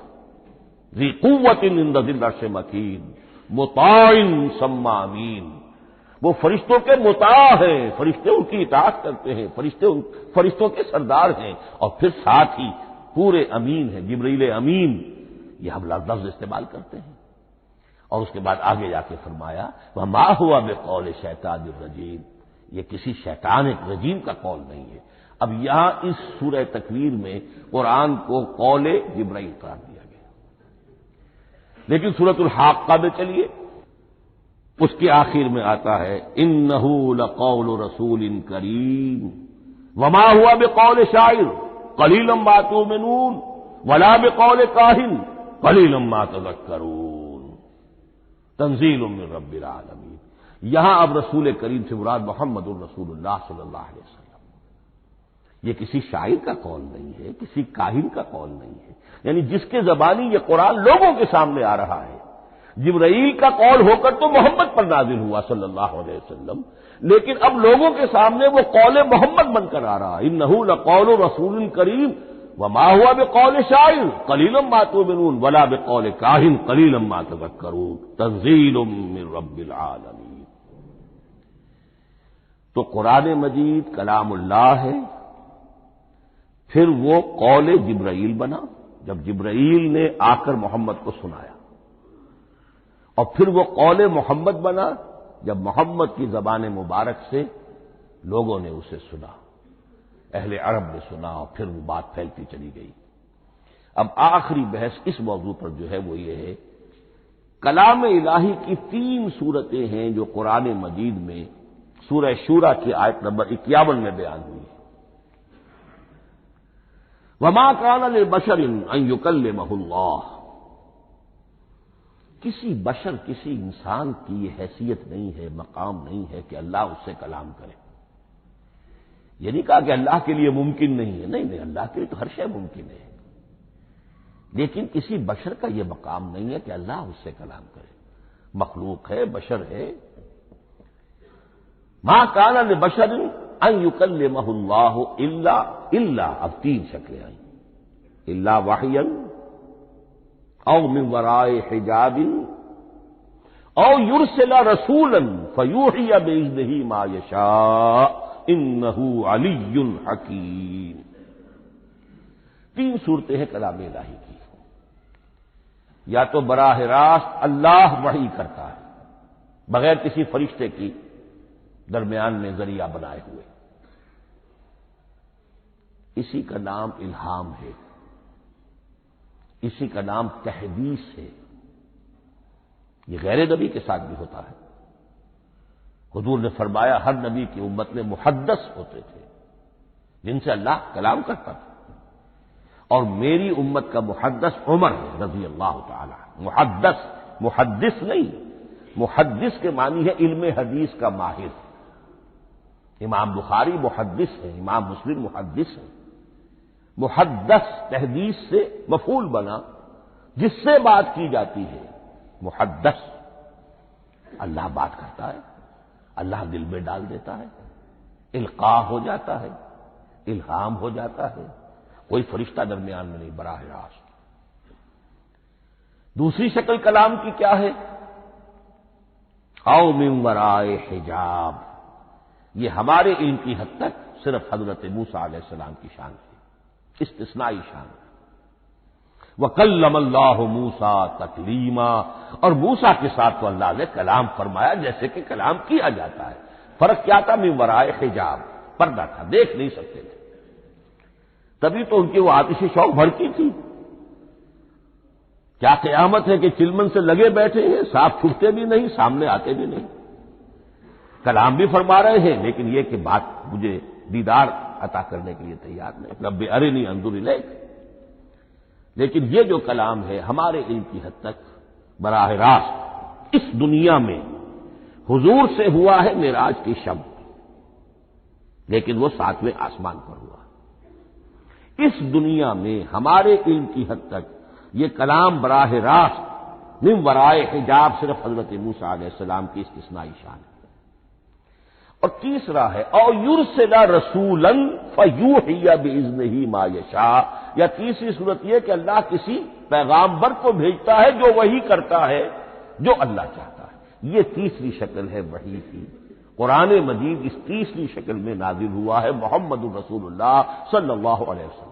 ذی قوت عند ذی العرش مکین مطاع ثم امین، وہ فرشتوں کے مطاع ہیں، فرشتے ان کی اطاعت کرتے ہیں، فرشتوں کے سردار ہیں، اور پھر ساتھ ہی پورے امین ہیں، جبرائیل امین، یہ ہم لفظ استعمال کرتے ہیں۔ اور اس کے بعد آگے جا کے فرمایا وما ہوا بقول شیطان الرجیم، یہ کسی شیطان رجیم کا قول نہیں ہے۔ اب یہاں اس سورہ تکویر میں قرآن کو قول جبرائیل قرار دیا گیا، لیکن سورۃ الحاقہ میں چلیے اس کے آخر میں آتا ہے انہ لقول رسول کریم وما ہوا بقول شاعر قلیلا ما تؤمنون ولا بقول کاہن قلیلا ما تذکرون تنزیل من رب العالمین۔ یہاں اب رسول کریم سے مراد محمد الرسول اللہ صلی اللہ علیہ وسلم، یہ کسی شاعر کا قول نہیں ہے، کسی کاہن کا قول نہیں ہے، یعنی جس کے زبانی یہ قرآن لوگوں کے سامنے آ رہا ہے۔ جبرائیل کا قول ہو کر تو محمد پر نازل ہوا صلی اللہ علیہ وسلم، لیکن اب لوگوں کے سامنے وہ قول محمد بن کر آ رہا ہے۔ انہ لقول رسول کریم وما ہوا بقول شاعر قلیلا ما تؤمنون ولا بقول کاہن قلیلا ما تذکرون تنزیل من رب العالمین۔ تو قرآن مجید کلام اللہ ہے، پھر وہ قول جبرائیل بنا جب جبرائیل نے آ کر محمد کو سنایا، اور پھر وہ قول محمد بنا جب محمد کی زبان مبارک سے لوگوں نے اسے سنا، اہل عرب نے سنا، اور پھر وہ بات پھیلتی چلی گئی۔ اب آخری بحث اس موضوع پر جو ہے وہ یہ ہے، کلام الہی کی 3 صورتیں ہیں جو قرآن مجید میں سورہ شورى کی آیت نمبر 51 میں بیان ہوئی ہے۔ وما كان لبشر ان يكلمه اللہ، کسی بشر، کسی انسان کی یہ حیثیت نہیں ہے، مقام نہیں ہے کہ اللہ اس سے کلام کرے۔ یہ نہیں کہا کہ اللہ کے لیے ممکن نہیں ہے، نہیں، اللہ کے لیے تو ہر شے ممکن ہے، لیکن کسی بشر کا یہ مقام نہیں ہے کہ اللہ اس سے کلام کرے۔ مخلوق ہے، بشر ہے۔ ما كان لبشر ان يكلمه اللہ الا اب 3 شکلیں آئیں، الا وحیا او من وراء حجاب او يرسل رسولا فيوحي باذنه ما يشاء انه علی حکیم۔ 3 صورتیں ہیں کلام الہی کی، یا تو براہ راست اللہ وحی کرتا ہے بغیر کسی فرشتے کی درمیان میں ذریعہ بنائے ہوئے، اسی کا نام الہام ہے، اسی کا نام تحدیث ہے۔ یہ غیر نبی کے ساتھ بھی ہوتا ہے، حضور نے فرمایا ہر نبی کی امت میں محدث ہوتے تھے جن سے اللہ کلام کرتا تھا، اور میری امت کا محدث عمر ہے رضی اللہ تعالی عنہ۔ محدث، محدث نہیں، محدث کے معنی ہے علم حدیث کا ماہر۔ امام بخاری محدث ہے، امام مسلم محدث ہے۔ محدث تحدیث سے مفعول بنا، جس سے بات کی جاتی ہے۔ محدث، اللہ بات کرتا ہے، اللہ دل میں ڈال دیتا ہے، القاء ہو جاتا ہے، الہام ہو جاتا ہے، کوئی فرشتہ درمیان میں نہیں، براہ راست۔ دوسری شکل کلام کی کیا ہے؟ او من ورائے حجاب، یہ ہمارے علم کی حد تک صرف حضرت موسیٰ علیہ السلام کی شان ہے، استثنائی شان ہے۔ وَكَلَّمَ اللَّهُ مُوسَىٰ تَكْلِيمًا، اور موسیٰ کے ساتھ تو اللہ نے کلام فرمایا جیسے کہ کلام کیا جاتا ہے۔ فرق کیا تھا؟ من ورائے حجاب، پردہ تھا، دیکھ نہیں سکتے تھے، تبھی تو ان کی وہ آتش شوق بھڑکی تھی۔ کیا قیامت ہے کہ چلمن سے لگے بیٹھے ہیں، ساتھ چھپتے بھی نہیں، سامنے آتے بھی نہیں، کلام بھی فرما رہے ہیں، لیکن یہ کہ بات مجھے دیدار عطا کرنے کے لیے تیار نہیں، رب ارنی انظر الیک۔ لیکن یہ جو کلام ہے ہمارے علم کی حد تک براہ راست اس دنیا میں حضور سے ہوا ہے معراج کی شب، لیکن وہ 7ویں آسمان پر ہوا۔ اس دنیا میں ہمارے علم کی حد تک یہ کلام براہ راست من ورائے حجاب صرف حضرت موسیٰ علیہ السلام کی استثنائی شان ہے۔ اور تیسرا ہے او یرسل رسولا فیوحی باذنہ ما یشاء، یا تیسری صورت یہ کہ اللہ کسی پیغامبر کو بھیجتا ہے جو وحی کرتا ہے جو اللہ چاہتا ہے۔ یہ تیسری شکل ہے وحی کی۔ قرآن مجید اس تیسری شکل میں نازل ہوا ہے محمد الرسول اللہ صلی اللہ علیہ وسلم۔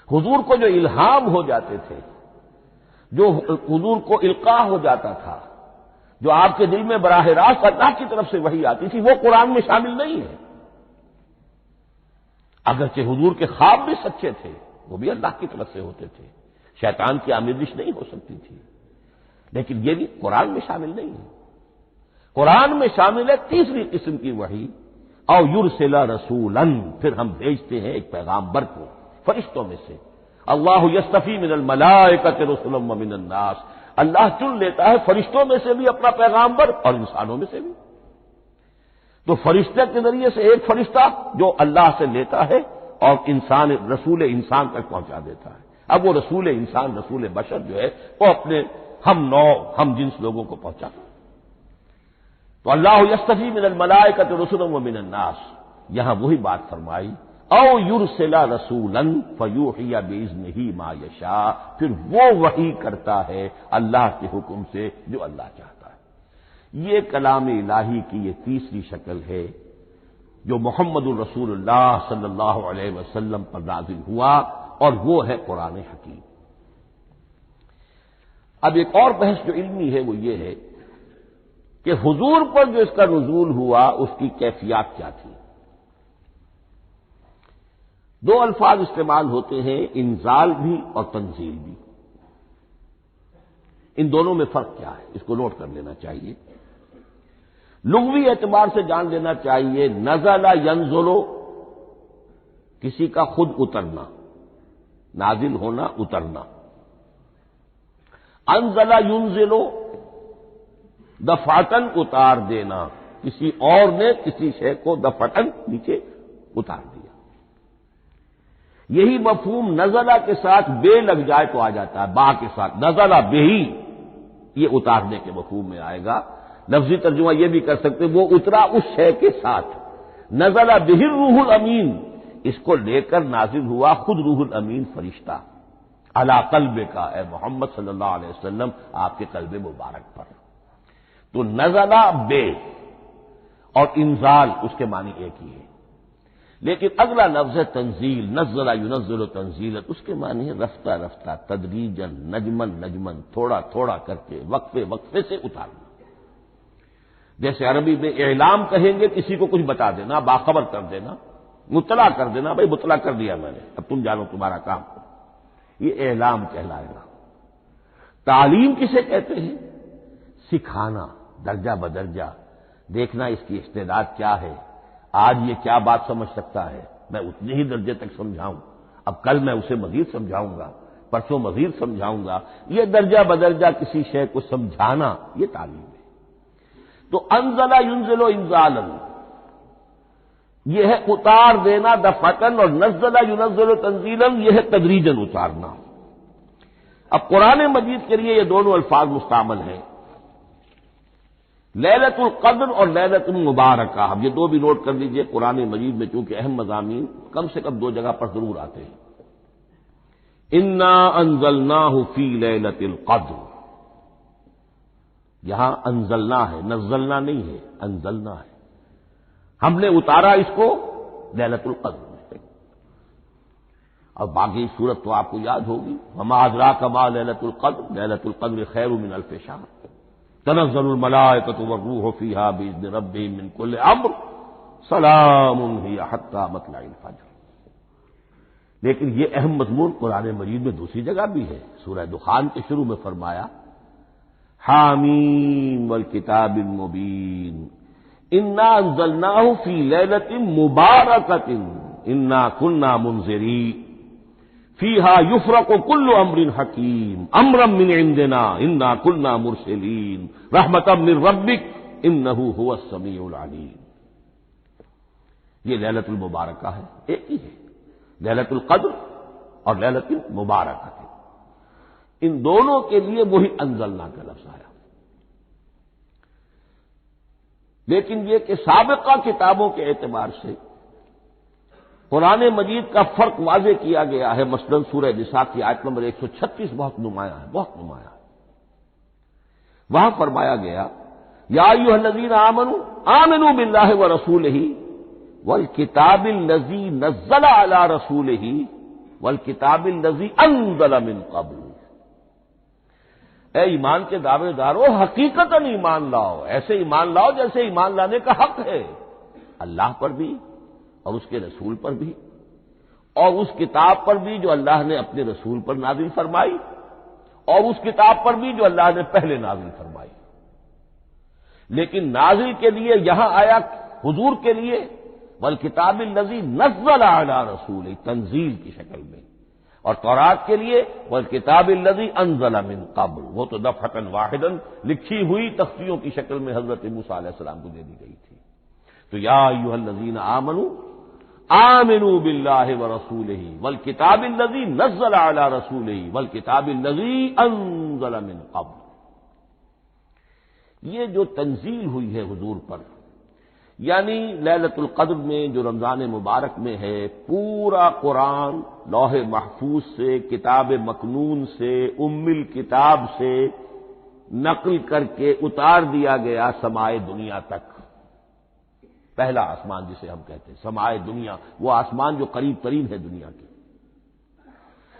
حضور کو جو الہام ہو جاتے تھے، جو حضور کو القاء ہو جاتا تھا، جو آپ کے دل میں براہ راست اللہ کی طرف سے وحی آتی تھی، وہ قرآن میں شامل نہیں ہے۔ اگرچہ حضور کے خواب بھی سچے تھے، وہ بھی اللہ کی طرف سے ہوتے تھے، شیطان کی آمیزش نہیں ہو سکتی تھی، لیکن یہ بھی قرآن میں شامل نہیں ہے۔ قرآن میں شامل ہے تیسری قسم کی وحی، او یرسل رسولا، پھر ہم بھیجتے ہیں ایک پیغامبر کو فرشتوں میں سے۔ اللہ یصطفی من الملائکۃ رسلا ومن الناس، اللہ چن لیتا ہے فرشتوں میں سے بھی اپنا پیغامبر اور انسانوں میں سے بھی۔ تو فرشتے کے ذریعے سے ایک فرشتہ جو اللہ سے لیتا ہے اور انسان، رسول انسان تک پہنچا دیتا ہے۔ اب وہ رسول انسان، رسول بشر جو ہے وہ اپنے ہم نو، ہم جنس لوگوں کو پہنچاتا ہے۔ تو اللہ یصطفی من الملائکۃ رسلا ومن الناس، یہاں وہی بات فرمائی او یرسل رسولا فیوحی باذنہ ما یشاء، پھر وہ وحی کرتا ہے اللہ کے حکم سے جو اللہ چاہتا ہے۔ یہ کلام الہی کی یہ تیسری شکل ہے جو محمد الرسول اللہ صلی اللہ علیہ وسلم پر نازل ہوا، اور وہ ہے قرآن حکیم۔ اب ایک اور بحث جو علمی ہے وہ یہ ہے کہ حضور پر جو اس کا نزول ہوا اس کی کیفیات کیا تھی۔ دو الفاظ استعمال ہوتے ہیں، انزال بھی اور تنزیل بھی۔ ان دونوں میں فرق کیا ہے اس کو نوٹ کر لینا چاہیے۔ لغوی اعتبار سے جان لینا چاہیے، نزل ینزل، کسی کا خود اترنا، نازل ہونا، اترنا۔ انزل ینزل، دفعتن اتار دینا، کسی اور نے کسی شے کو دفعتن نیچے اتار دیا۔ یہی مفہوم نزلہ کے ساتھ بے لگ جائے تو آ جاتا ہے، با کے ساتھ نزلہ بہی، یہ اتارنے کے مفہوم میں آئے گا۔ لفظی ترجمہ یہ بھی کر سکتے وہ اترا اس شے کے ساتھ، نزلہ بہ الروح الامین، اس کو لے کر نازل ہوا خود روح الامین فرشتہ علی قلب کا، اے محمد صلی اللہ علیہ وسلم آپ کے قلب مبارک پر۔ تو نزلہ بے اور انزال اس کے معنی ایک ہی ہے، لیکن اگلا لفظ ہے تنزیل، نزل ینزل تنزیلا، اس کے معنی ہے رفتہ رفتہ، تدریجاً، نجمن نجمن، تھوڑا تھوڑا کر کے، وقفے وقفے سے اتارنا۔ جیسے عربی میں اعلام کہیں گے کسی کو کچھ بتا دینا، باخبر کر دینا، مطلع کر دینا، بھائی مطلع کر دیا میں نے، اب تم جانو تمہارا کام، یہ اعلام کہلائے گا۔ تعلیم کسے کہتے ہیں؟ سکھانا درجہ بدرجہ، دیکھنا اس کی استعداد کیا ہے، آج یہ کیا بات سمجھ سکتا ہے، میں اتنے ہی درجے تک سمجھاؤں، اب کل میں اسے مزید سمجھاؤں گا، پرسوں مزید سمجھاؤں گا۔ یہ درجہ بدرجہ کسی شے کو سمجھانا یہ تعلیم ہے۔ تو انزل ینزل انزالا، یہ ہے اتار دینا دفعتاً، اور نزل ینزل تنزیلا، یہ ہے تدریجاً اتارنا۔ اب قرآن مجید کے لیے یہ دونوں الفاظ مستعمل ہیں، لیلۃ القدر اور لیلۃ المبارکہ۔ اب یہ دو بھی نوٹ کر لیجئے، قرآن مجید میں چونکہ اہم مضامین کم سے کم دو جگہ پر ضرور آتے ہیں۔ انا انزلناہ فی لیلۃ القدر، یہاں انزلنا ہے، نزلنا نہیں ہے، انزلنا ہے، ہم نے اتارا اس کو لیلۃ القدر میں۔ اور باقی صورت تو آپ کو یاد ہوگی، وما ادراک ما لیلۃ القدر، لیلۃ القدر خیر من الف شہر، تنزل الملائکۃ والروح فیہا باذن ربہم من کل امر، سلام ہی حتی مطلع الفجر۔ لیکن یہ اہم مضمون قرآن مجید میں دوسری جگہ بھی ہے، سورہ دخان کے شروع میں فرمایا حامیم والکتاب المبین انا انزلناہ فی لیلۃ مبارکۃ انا کنا منذرین فیہا یفرق کل امر حکیم امرا من عندنا انا کنا مرسلین رحمتا من ربک انہ هو السمیع العلیم۔ یہ لیلۃ المبارکہ ہے، ایک ہی ہے، لیلۃ القدر اور لیلۃ المبارکہ، ان دونوں کے لیے وہی انزلنا کا لفظ آیا۔ لیکن یہ کہ سابقہ کتابوں کے اعتبار سے قرآن مجید کا فرق واضح کیا گیا ہے، مثلا سورہ نساء کی آیت نمبر 136 بہت نمایاں ہے، بہت نمایاں ہے۔ وہاں فرمایا گیا یا ایھا الذین آمنوا آمنوا باللہ ورسولہ والکتاب الذی نزل علی رسولہ والکتاب الذی انزل من قبل۔ اے ایمان کے دعوے دارو، حقیقتاً ایمان لاؤ، ایسے ایمان لاؤ جیسے ایمان لانے کا حق ہے، اللہ پر بھی اور اس کے رسول پر بھی، اور اس کتاب پر بھی جو اللہ نے اپنے رسول پر نازل فرمائی، اور اس کتاب پر بھی جو اللہ نے پہلے نازل فرمائی۔ لیکن نازل کے لیے یہاں آیا حضور کے لیے والکتاب الذی نزل علی رسول، تنزیل کی شکل میں، اور تورات کے لیے والکتاب الذی انزل من قبل، وہ تو دفعۃ واحداً لکھی ہوئی تختیوں کی شکل میں حضرت موسیٰ علیہ السلام کو دے دی گئی تھی۔ تو یا ایھا الذین آمنوا آمنوا باللہ ورسولہ والکتاب الذی نزل علی رسولہ والکتاب الذی انزل من قبل۔ یہ جو تنزیل ہوئی ہے حضور پر، یعنی لیلۃ القدر میں جو رمضان مبارک میں ہے، پورا قرآن لوح محفوظ سے، کتاب مکنون سے، ام الکتاب سے نقل کر کے اتار دیا گیا سمائے دنیا تک۔ پہلا آسمان جسے ہم کہتے ہیں سمائے دنیا، وہ آسمان جو قریب ترین ہے دنیا کے،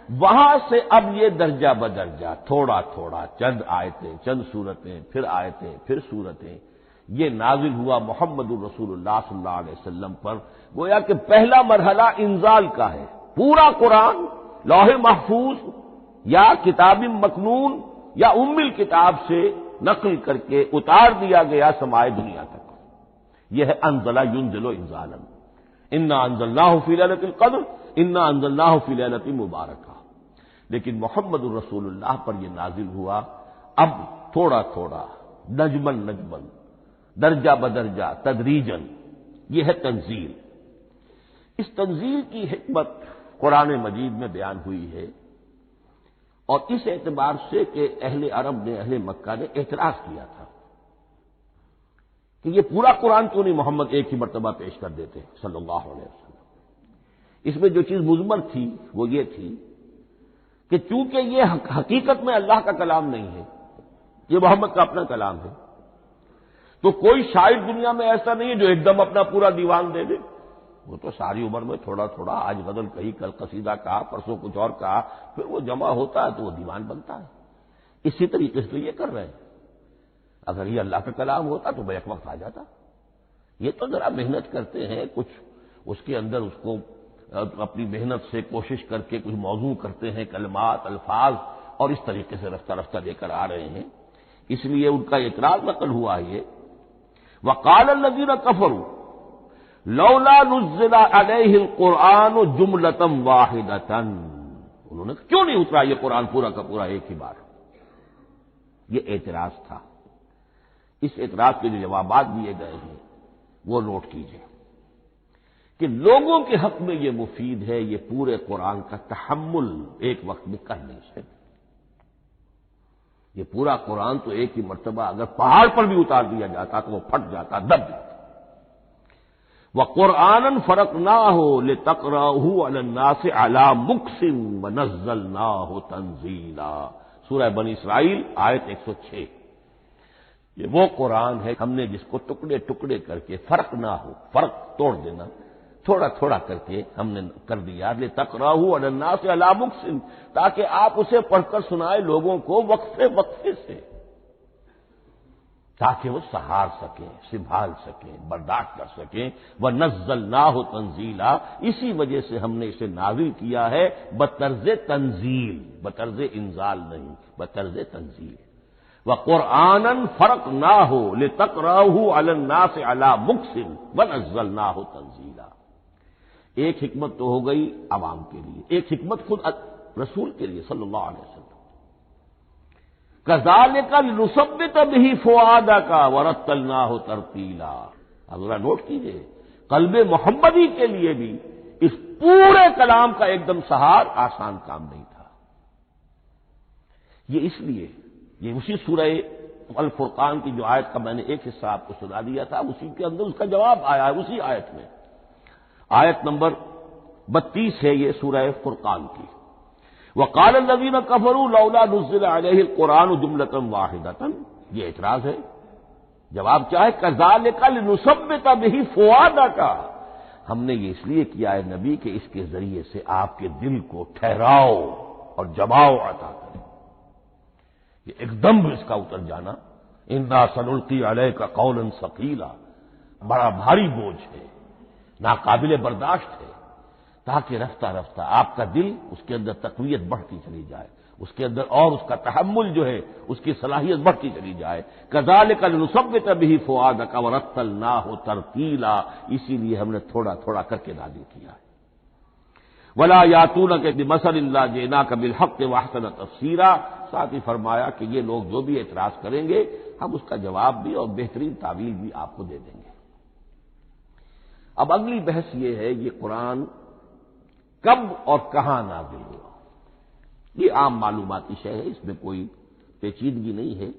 وہاں سے اب یہ درجہ بدرجہ تھوڑا تھوڑا، چند آیتیں، چند سورتیں، پھر آیتیں، پھر سورتیں، یہ نازل ہوا محمد الرسول اللہ صلی اللہ علیہ وسلم پر۔ گویا کہ پہلا مرحلہ انزال کا ہے، پورا قرآن لوح محفوظ یا کتاب مکنون یا ام الکتاب سے نقل کر کے اتار دیا گیا سمائے دنیا تک۔ یہ ہے انزل ینزل انزالا، انا انزلناہ فی لیلۃ القدر انا انزلناہ فی لیلۃ مبارکہ۔ لیکن محمد الرسول اللہ پر یہ نازل ہوا اب تھوڑا تھوڑا، نجمن نجمن، درجہ بدرجہ، تدریجن، یہ ہے تنزیل۔ اس تنزیل کی حکمت قرآن مجید میں بیان ہوئی ہے، اور اس اعتبار سے کہ اہل عرب نے، اہل مکہ نے اعتراض کیا تھا کہ یہ پورا قرآن کیوں نہیں محمد ایک ہی مرتبہ پیش کر دیتے صلی اللہ علیہ وسلم۔ اس میں جو چیز مضمر تھی وہ یہ تھی کہ چونکہ یہ حقیقت میں اللہ کا کلام نہیں ہے، یہ محمد کا اپنا کلام ہے، تو کوئی شاعر دنیا میں ایسا نہیں ہے جو ایک دم اپنا پورا دیوان دے دے۔ وہ تو ساری عمر میں تھوڑا تھوڑا، آج غزل کہی، کل قصیدہ کہا، پرسوں کچھ اور کہا، پھر وہ جمع ہوتا ہے تو وہ دیوان بنتا ہے۔ اسی طریقے سے تو یہ کر رہے ہیں۔ اگر یہ اللہ کا کلام ہوتا تو بیک وقت آ جاتا۔ یہ تو ذرا محنت کرتے ہیں، کچھ اس کے اندر اس کو اپنی محنت سے کوشش کر کے کچھ موضوع کرتے ہیں، کلمات، الفاظ، اور اس طریقے سے رفتہ رفتہ لے کر آ رہے ہیں۔ اس لیے ان کا اعتراض نقل ہوا یہ، وقال الذین کفروا لولا نزل علیہ القرآن جملۃ واحدۃ، انہوں نے کیوں نہیں اترا یہ قرآن پورا کا پورا ایک ہی بار؟ یہ اعتراض تھا۔ اس اعتراض کے جو جوابات دیے گئے ہیں وہ نوٹ کیجیے کہ لوگوں کے حق میں یہ مفید ہے، یہ پورے قرآن کا تحمل ایک وقت میں کر نہیں سکتے۔ یہ پورا قرآن تو ایک ہی مرتبہ اگر پہاڑ پر بھی اتار دیا جاتا تو وہ پھٹ جاتا، دب جاتا۔ وَقُرْآنًا فَرَقْنَاهُ لِتَقْرَأَهُ عَلَى النَّاسِ عَلَى مُكْثٍ وَنَزَّلْنَاهُ تَنزِيلًا، سورہ بنی اسرائیل آیت 106۔ یہ وہ قرآن ہے ہم نے جس کو ٹکڑے ٹکڑے کر کے، فرق نہ ہو، فرق توڑ دینا، تھوڑا تھوڑا کر کے ہم نے کر دیا، لِتَقْرَأَهُ عَلَى النَّاسِ عَلَى مُكْثٍ، تاکہ آپ اسے پڑھ کر سنائے لوگوں کو وقفے وقفے سے، تاکہ وہ سہار سکیں، سنبھال سکیں، برداشت کر سکیں۔ وَنَزَّلْنَاهُ تَنزِيلًا، اسی وجہ سے ہم نے اسے نازل کیا ہے بطرز تنزیل، بطرز انزال نہیں، بطرز تنزیل۔ وَقُرْآنًا فَرَقْنَاهُ لِتَقْرَأَهُ عَلَى النَّاسِ عَلَى مُكْثٍ وَنَزَّلْنَاهُ تَنزِيلًا۔ ایک حکمت تو ہو گئی عوام کے لیے، ایک حکمت خود رسول کے لیے صلی اللہ علیہ وسلم۔ كَذَلِكَ لِنُثَبِّتَ بِهِ فُؤَادَكَ وَرَتَّلْنَاهُ تَرْتِيلًا۔ اب ذرا نوٹ کیجئے، قلب محمدی کے لیے بھی اس پورے کلام کا ایک دم سہار آسان کام نہیں تھا۔ یہ اس لیے، یہ اسی سورہ الفرقان کی جو آیت کا میں نے ایک حصہ آپ کو سنا دیا تھا، اسی کے اندر اس کا جواب آیا ہے، اسی آیت میں، آیت نمبر 32 ہے یہ سورہ فرقان کی۔ وقال الذین کفروا لولا نزل علیہ القرآن جملۃ واحدۃ، یہ اعتراض ہے۔ جواب کیا ہے؟ کذالک لنثبت بہ فؤادک، ہم نے یہ اس لیے کیا ہے نبی کہ اس کے ذریعے سے آپ کے دل کو ٹھہراؤ اور جماؤ عطا کریں، یہ ایک دم اس کا اتر جانا۔ انا سنلقی علیک قولا ثقیلا، بڑا بھاری بوجھ ہے، ناقابل برداشت ہے، تاکہ رفتہ رفتہ آپ کا دل، اس کے اندر تقویت بڑھتی چلی جائے، اس کے اندر اور اس کا تحمل جو ہے اس کی صلاحیت بڑھتی چلی جائے۔ کذالک لنثبت بہ فؤادک ورتلناہ ترتیلا، اسی لیے ہم نے تھوڑا تھوڑا کر کے نازل کیا ہے۔ ولا یاتونک بمثل الا جئناک بالحق واحسن تفسیرا، ساتھ ہی فرمایا کہ یہ لوگ جو بھی اعتراض کریں گے ہم اس کا جواب بھی اور بہترین تعویل بھی آپ کو دے دیں گے۔ اب اگلی بحث یہ ہے، یہ قرآن کب اور کہاں نازل ہوا؟ یہ عام معلوماتی شے ہے، اس میں کوئی پیچیدگی نہیں ہے،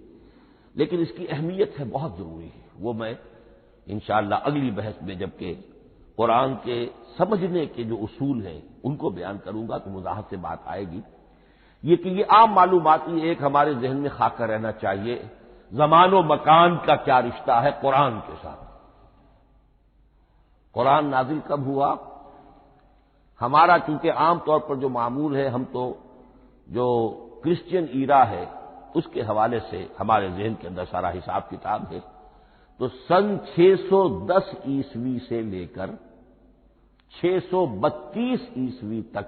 لیکن اس کی اہمیت ہے، بہت ضروری ہے، وہ میں انشاءاللہ اگلی بحث میں جبکہ قرآن کے سمجھنے کے جو اصول ہیں ان کو بیان کروں گا تو وضاحت سے بات آئے گی۔ یہ کہ یہ عام معلوماتی ایک ہمارے ذہن میں خاکہ رہنا چاہیے، زمان و مکان کا کیا رشتہ ہے قرآن کے ساتھ۔ قرآن نازل کب ہوا؟ ہمارا چونکہ عام طور پر جو معمول ہے، ہم تو جو کرسچین ایرا ہے اس کے حوالے سے ہمارے ذہن کے اندر سارا حساب کتاب ہے، تو سن 610 عیسوی سے لے کر 632 عیسوی تک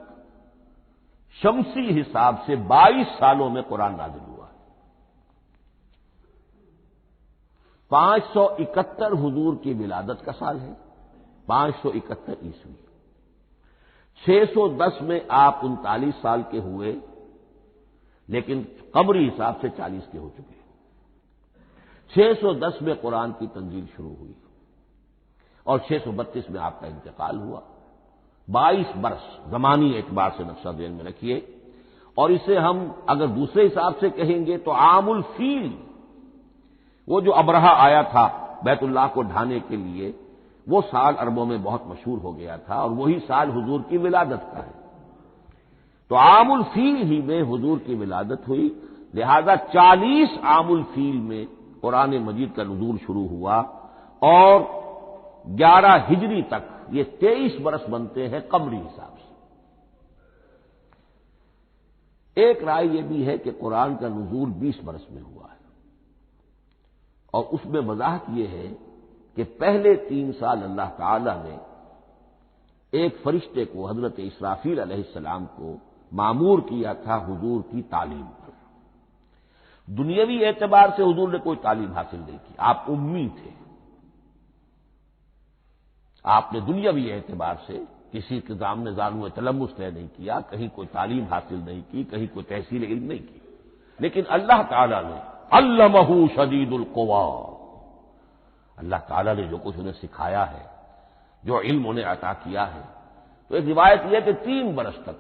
شمسی حساب سے 22 سالوں میں قرآن نازل ہوا ہے۔ 571 حضور کی ولادت کا سال ہے، 571 عیسوی۔ 610 میں آپ 39 سال کے ہوئے، لیکن قمری حساب سے 40 کے ہو چکے۔ 610 میں قرآن کی تنزیل شروع ہوئی اور 632 میں آپ کا انتقال ہوا۔ 22 برس زمانی اعتبار سے نقشہ ذہن میں رکھیے، اور اسے ہم اگر دوسرے حساب سے کہیں گے تو عام الفیل، وہ جو ابرہہ آیا تھا بیت اللہ کو ڈھانے کے لیے، وہ سال عربوں میں بہت مشہور ہو گیا تھا، اور وہی سال حضور کی ولادت کا ہے، تو عام الفیل ہی میں حضور کی ولادت ہوئی، لہذا 40 عام الفیل میں قرآن مجید کا نزول شروع ہوا، اور 11 ہجری تک یہ 23 برس بنتے ہیں قمری حساب سے۔ ایک رائے یہ بھی ہے کہ قرآن کا نزول 20 برس میں ہوا ہے، اور اس میں وضاحت یہ ہے کہ پہلے 3 سال اللہ تعالی نے ایک فرشتے کو، حضرت اسرافیل علیہ السلام کو مامور کیا تھا حضور کی تعلیم پر۔ دنیاوی اعتبار سے حضور نے کوئی تعلیم حاصل نہیں کی، آپ امی تھے، آپ نے دنیاوی اعتبار سے کسی کے سامنے زانو تلمس طے نہیں کیا، کہیں کوئی تعلیم حاصل نہیں کی، کہیں کوئی تحصیل علم نہیں کی، لیکن اللہ تعالیٰ نے علمہ شدید القوا، اللہ تعالیٰ نے جو کچھ انہیں سکھایا ہے، جو علم انہیں عطا کیا ہے، تو ایک روایت یہ ہے کہ 3 برس تک،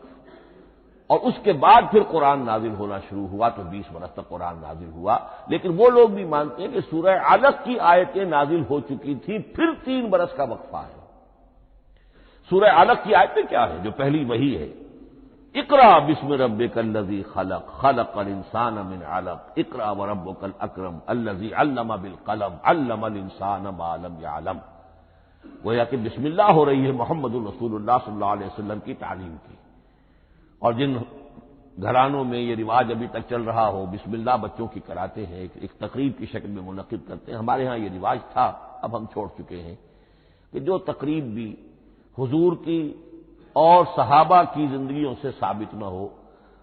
اور اس کے بعد پھر قرآن نازل ہونا شروع ہوا تو 20 برس تک قرآن نازل ہوا، لیکن وہ لوگ بھی مانتے ہیں کہ سورہ علق کی آیتیں نازل ہو چکی تھی، پھر 3 برس کا وقفہ ہے۔ سورہ علق کی آیتیں کیا ہے؟ جو پہلی وحی ہے، اقرا بسم ربک الذی خلق خلق الانسان من علق اقرا وربک الاکرم الذی علم بالقلم علم الانسان ما لم يعلم، گویا کہ بسم اللہ ہو رہی ہے محمد رسول اللہ صلی اللہ علیہ وسلم کی تعلیم کی، اور جن گھرانوں میں یہ رواج ابھی تک چل رہا ہو، بسم اللہ بچوں کی کراتے ہیں، ایک تقریب کی شکل میں منعقد کرتے ہیں، ہمارے ہاں یہ رواج تھا، اب ہم چھوڑ چکے ہیں، کہ جو تقریب بھی حضور کی اور صحابہ کی زندگیوں سے ثابت نہ ہو،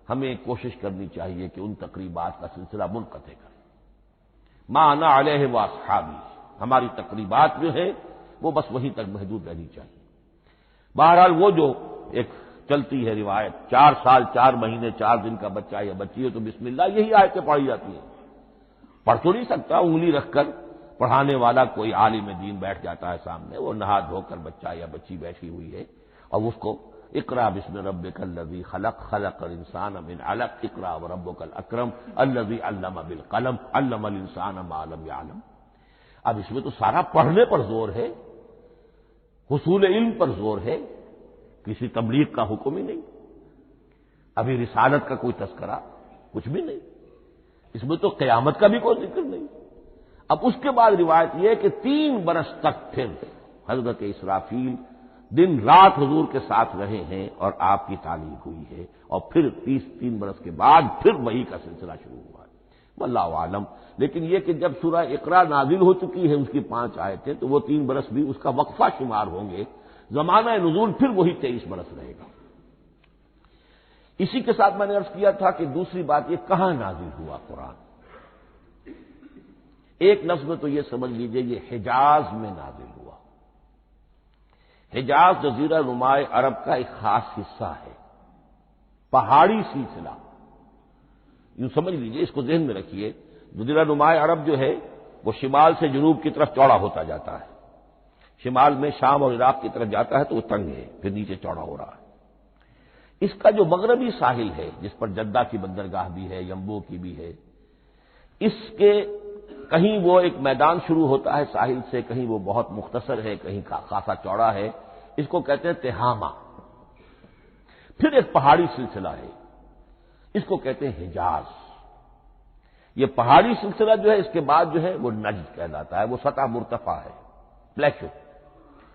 ہمیں کوشش کرنی چاہیے کہ ان تقریبات کا سلسلہ منقطع کریں۔ ما انا علیہ واصحابی، ہماری تقریبات جو ہیں وہ بس وہیں تک محدود رہنی چاہیے۔ بہرحال وہ جو ایک چلتی ہے روایت، 4 سال 4 مہینے 4 دن کا بچہ یا بچی ہے تو بسم اللہ یہی آیتیں پڑھی جاتی ہیں، پڑھ تو نہیں سکتا، انگلی رکھ کر پڑھانے والا کوئی عالم دین بیٹھ جاتا ہے سامنے، وہ نہا دھو کر بچہ یا بچی بیٹھی ہوئی ہے اور اس کو اقرا بسم ربک الذی خلق خلق الانسان من علق اقرا وربک الاکرم الذی علم بالقلم علم الانسان ما لم يعلم۔ اب اس میں تو سارا پڑھنے پر زور ہے، حصول علم پر زور ہے، کسی تبلیغ کا حکم ہی نہیں، ابھی رسالت کا کوئی تذکرہ کچھ بھی نہیں، اس میں تو قیامت کا بھی کوئی ذکر نہیں۔ اب اس کے بعد روایت یہ ہے کہ 3 برس تک پھر حضرت اسرافیل دن رات حضور کے ساتھ رہے ہیں اور آپ کی تعلیم ہوئی ہے، اور پھر 3 برس کے بعد پھر وحی کا سلسلہ شروع ہوا ہے، واللہ عالم۔ لیکن یہ کہ جب سورہ اقرا نازل ہو چکی ہے، اس کی 5 آیتیں، تو وہ 3 برس بھی اس کا وقفہ شمار ہوں گے، زمانہ نزول پھر وہی 23 برس رہے گا۔ اسی کے ساتھ میں نے عرض کیا تھا کہ دوسری بات یہ کہاں نازل ہوا قرآن۔ ایک لفظ میں تو یہ سمجھ لیجئے یہ حجاز میں نازل ہوا۔ حجاز جزیرہ نمائے عرب کا ایک خاص حصہ ہے، پہاڑی سلسلہ، یوں سمجھ لیجئے، اس کو ذہن میں رکھیے، جزیرہ نمائے عرب جو ہے وہ شمال سے جنوب کی طرف چوڑا ہوتا جاتا ہے، شمال میں شام اور عراق کی طرف جاتا ہے تو وہ تنگ ہے، پھر نیچے چوڑا ہو رہا ہے۔ اس کا جو مغربی ساحل ہے، جس پر جدہ کی بندرگاہ بھی ہے، یمبو کی بھی ہے، اس کے کہیں وہ ایک میدان شروع ہوتا ہے ساحل سے، کہیں وہ بہت مختصر ہے، کہیں خاصا چوڑا ہے، اس کو کہتے ہیں تہامہ۔ پھر ایک پہاڑی سلسلہ ہے، اس کو کہتے ہیں حجاز۔ یہ پہاڑی سلسلہ جو ہے اس کے بعد جو ہے وہ نجد کہلاتا ہے، وہ سطح مرتفع ہے، پلیٹو۔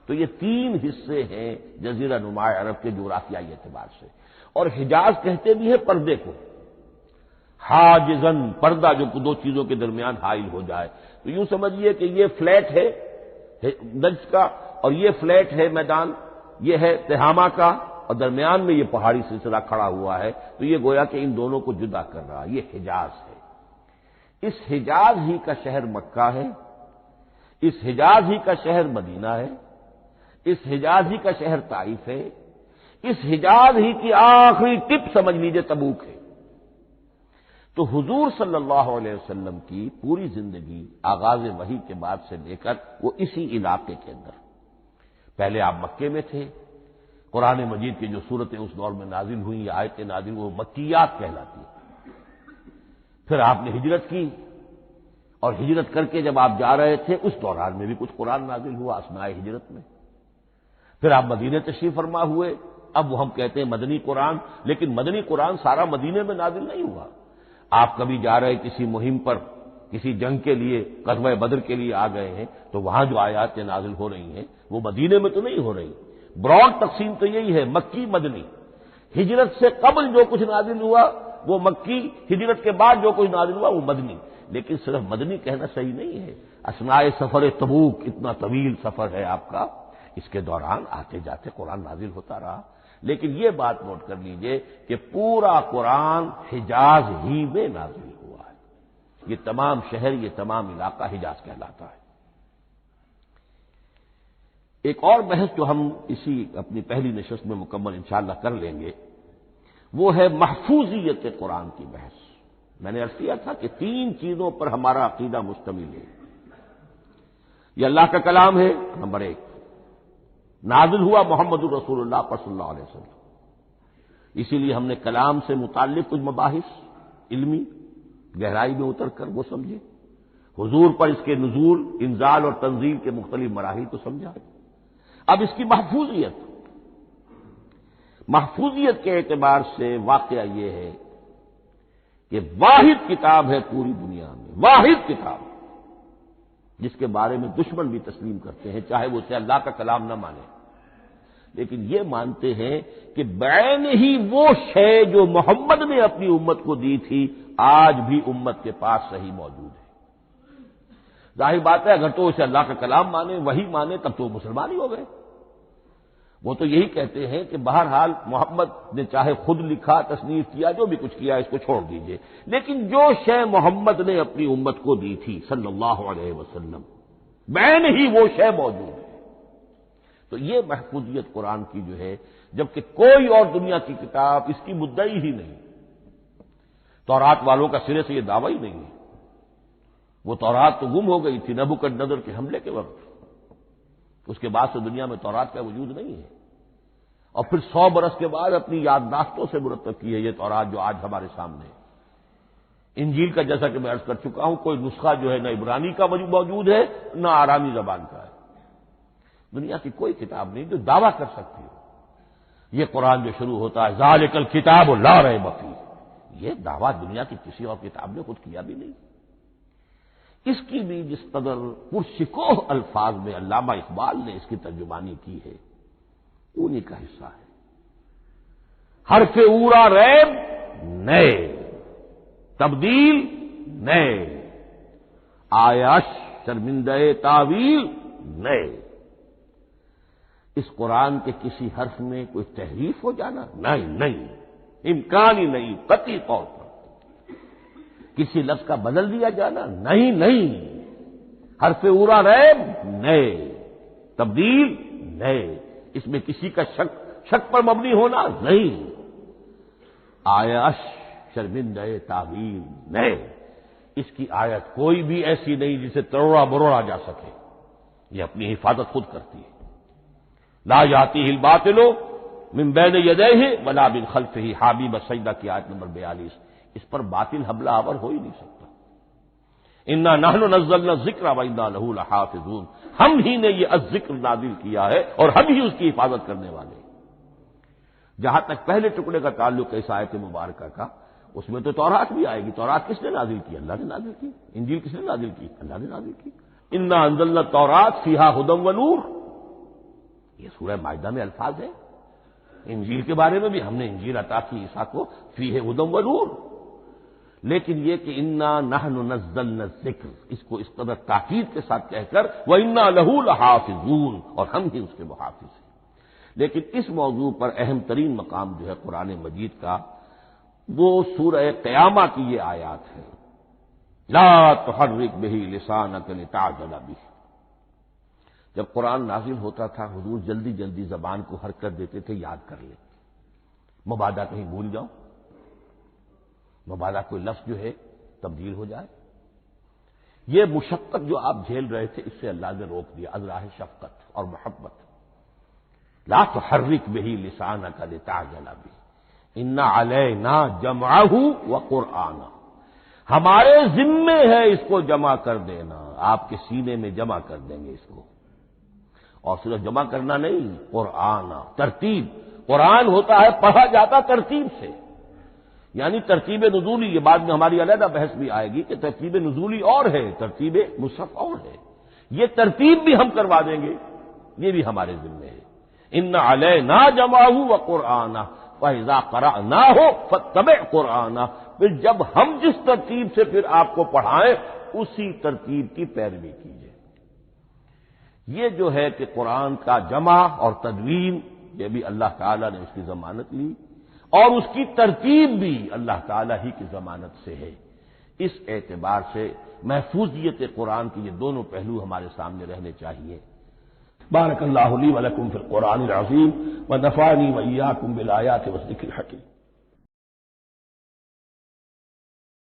تو یہ 3 حصے ہیں جزیرہ نمائے عرب کے جغرافیائی اعتبار سے، اور حجاز کہتے بھی ہیں پردے کو، حاجزن، پردہ جو 2 چیزوں کے درمیان حائل ہو جائے، تو یوں سمجھیے کہ یہ فلیٹ ہے نجد کا، اور یہ فلیٹ ہے میدان، یہ ہے تہامہ کا، اور درمیان میں یہ پہاڑی سلسلہ کھڑا ہوا ہے، تو یہ گویا کہ ان دونوں کو جدا کر رہا ہے، یہ حجاز ہے۔ اس حجاز ہی کا شہر مکہ ہے، اس حجاز ہی کا شہر مدینہ ہے، اس حجاز ہی کا شہر طائف ہے، اس حجاز ہی کی آخری ٹپ سمجھ لیجئے تبوک ہے۔ تو حضور صلی اللہ علیہ وسلم کی پوری زندگی آغاز وحی کے بعد سے لے کر وہ اسی علاقے کے اندر، پہلے آپ مکے میں تھے، قرآن مجید کی جو صورتیں اس دور میں نازل ہوئیں یا آیتیں نازل وہ مکیات کہلاتی ہیں۔ پھر آپ نے ہجرت کی، اور ہجرت کر کے جب آپ جا رہے تھے اس دوران میں بھی کچھ قرآن نازل ہوا اثناء ہجرت میں۔ پھر آپ مدینے تشریف فرما ہوئے، اب وہ ہم کہتے ہیں مدنی قرآن، لیکن مدنی قرآن سارا مدینے میں نازل نہیں ہوا۔ آپ کبھی جا رہے کسی مہم پر، کسی جنگ کے لیے، غزوہ بدر کے لیے آ گئے ہیں، تو وہاں جو آیات نازل ہو رہی ہیں وہ مدینے میں تو نہیں ہو رہی۔ براڈ تقسیم تو یہی ہے، مکی مدنی۔ ہجرت سے قبل جو کچھ نازل ہوا وہ مکی، ہجرت کے بعد جو کچھ نازل ہوا وہ مدنی۔ لیکن صرف مدنی کہنا صحیح نہیں ہے، اثناء سفر تبوک، اتنا طویل سفر ہے آپ کا، اس کے دوران آتے جاتے قرآن نازل ہوتا رہا۔ لیکن یہ بات نوٹ کر لیجئے کہ پورا قرآن حجاز ہی میں نازل ہوا ہے، یہ تمام شہر، یہ تمام علاقہ حجاز کہلاتا ہے۔ ایک اور بحث جو ہم اسی اپنی پہلی نشست میں مکمل انشاءاللہ کر لیں گے وہ ہے محفوظیت قرآن کی بحث۔ میں نے عرض کیا تھا کہ 3 چیزوں پر ہمارا عقیدہ مشتمل ہے۔ یہ اللہ کا کلام ہے، نمبر 1، نازل ہوا محمد الرسول اللہ پر صلی اللہ علیہ وسلم، اسی لیے ہم نے کلام سے متعلق کچھ مباحث علمی گہرائی میں اتر کر وہ سمجھے، حضور پر اس کے نزول، انزال اور تنزیل کے مختلف مراحل کو سمجھا۔ اب اس کی محفوظیت کے اعتبار سے واقعہ یہ ہے کہ واحد کتاب ہے پوری دنیا میں، واحد کتاب جس کے بارے میں دشمن بھی تسلیم کرتے ہیں، چاہے وہ اسے اللہ کا کلام نہ مانے، لیکن یہ مانتے ہیں کہ بعین ہی وہ شے جو محمد نے اپنی امت کو دی تھی آج بھی امت کے پاس صحیح موجود ہے۔ ظاہر بات ہے اگر تو اسے اللہ کا کلام مانے، وہی مانے، تب تو مسلمان ہی ہو گئے۔ وہ تو یہی کہتے ہیں کہ بہرحال محمد نے چاہے خود لکھا، تصنیف کیا، جو بھی کچھ کیا اس کو چھوڑ دیجئے، لیکن جو شے محمد نے اپنی امت کو دی تھی صلی اللہ علیہ وسلم بعین ہی وہ شے موجود ہے۔ تو یہ محفوظیت قرآن کی جو ہے، جبکہ کوئی اور دنیا کی کتاب اس کی مدعی ہی نہیں، تورات والوں کا سرے سے یہ دعویٰ ہی نہیں ہے۔ وہ تورات تو گم ہو گئی تھی نبوکدنضر کے حملے کے وقت، اس کے بعد سے دنیا میں تورات کا وجود نہیں ہے، اور پھر 100 برس کے بعد اپنی یادداشتوں سے مرتب کی ہے یہ تورات جو آج ہمارے سامنے ہے۔ انجیل کا جیسا کہ میں عرض کر چکا ہوں کوئی نسخہ جو ہے نہ عبرانی کا موجود ہے نہ آرامی زبان کا ہے، دنیا کی کوئی کتاب نہیں جو دعویٰ کر سکتی ہو۔ یہ قرآن جو شروع ہوتا ہے ذالک الکتاب لا ریب فیہ، یہ دعویٰ دنیا کی کسی اور کتاب نے خود کیا بھی نہیں۔ اس کی بھی جس قدر پرشکوہ الفاظ میں علامہ اقبال نے اس کی ترجمانی کی ہے انہی کا حصہ ہے۔ حرف اورا ریب نئے، تبدیل نئے، آیش شرمندہ تعویل نئے۔ اس قرآن کے کسی حرف میں کوئی تحریف ہو جانا نہیں، امکان ہی نہیں قطعی طور پر۔ کسی لفظ کا بدل دیا جانا نہیں، حرف اورا ریب نئے، تبدیل نئے، اس میں کسی کا شک پر مبنی ہونا نہیں، آیش شرمندہ تعویل نئے۔ اس کی آیت کوئی بھی ایسی نہیں جسے تروڑا مروڑا جا سکے، یہ اپنی حفاظت خود کرتی ہے۔ لا یاتیہ الباطل من بین یدیہ ولا من خلفہ، حامیم السجدہ کی آیت نمبر 42، اس پر باطل حملہ آور ہو ہی نہیں سکتا۔ انا نحن نزلنا الذکر وانا لہ لحافظون، ہم ہی نے یہ الذکر نازل کیا ہے اور ہم ہی اس کی حفاظت کرنے والے۔ جہاں تک پہلے ٹکڑے کا تعلق ہے اس آیت مبارکہ کا، اس میں تو تورات بھی آئے گی۔ تورات کس نے نازل کی؟ اللہ نے نازل کی۔ انجیل کس نے نازل کی؟ اللہ نے نازل کی۔ انا انزلنا التوراۃ فیہا ھدی ونور، یہ سورہ مائدہ میں الفاظ ہیں۔ انجیل کے بارے میں بھی ہم نے انجیل عطا کی عیسیٰ کو، فیہ ھدی ونور، لیکن یہ کہ انا نحن نزلنا الذکر، اس کو اس قدر تاکید کے ساتھ کہہ کر وانا لہ لحافظون، اور ہم ہی اس کے محافظ ہیں۔ لیکن اس موضوع پر اہم ترین مقام جو ہے قرآن مجید کا وہ سورہ قیامہ کی یہ آیات ہے، لا تحرک بہ لسانک لتعجل بہ۔ جب قرآن نازل ہوتا تھا حضور جلدی جلدی زبان کو حرکت دیتے تھے، یاد کر لیں، مبادا کہیں بھول جاؤ، مبادا کوئی لفظ جو ہے تبدیل ہو جائے۔ یہ مشقت جو آپ جھیل رہے تھے اس سے اللہ نے روک دیا، از راہ شفقت اور محبت۔ لا تحرک بہ لسانک لتعجل بہ، ان علینا جمعہ وقرآنہ، ہمارے ذمے ہے اس کو جمع کر دینا، آپ کے سینے میں جمع کر دیں گے اس کو۔ اور صرف جمع کرنا نہیں، قرآن ترتیب، قرآن ہوتا ہے پڑھا جاتا ترتیب سے، یعنی ترتیب نزولی، یہ بعد میں ہماری علیحدہ بحث بھی آئے گی کہ ترتیب نزولی اور ہے، ترتیب مصحف اور ہے، یہ ترتیب بھی ہم کروا دیں گے، یہ بھی ہمارے ذمے ہے۔ ان علینا جمعہ وقرآنہ فاذا قرأناہ فاتبع قرآنہ، پھر جب ہم جس ترتیب سے پھر آپ کو پڑھائیں اسی ترتیب کی پیروی کیجیے۔ یہ جو ہے کہ قرآن کا جمع اور تدوین، یہ بھی اللہ تعالیٰ نے اس کی ضمانت لی، اور اس کی ترتیب بھی اللہ تعالیٰ ہی کی ضمانت سے ہے۔ اس اعتبار سے محفوظیت قرآن کے یہ دونوں پہلو ہمارے سامنے رہنے چاہیے۔ بارک اللہ لی ولکم فی القرآن العظیم ونفعنی وإیاکم بالآیات والذکر الحکیم۔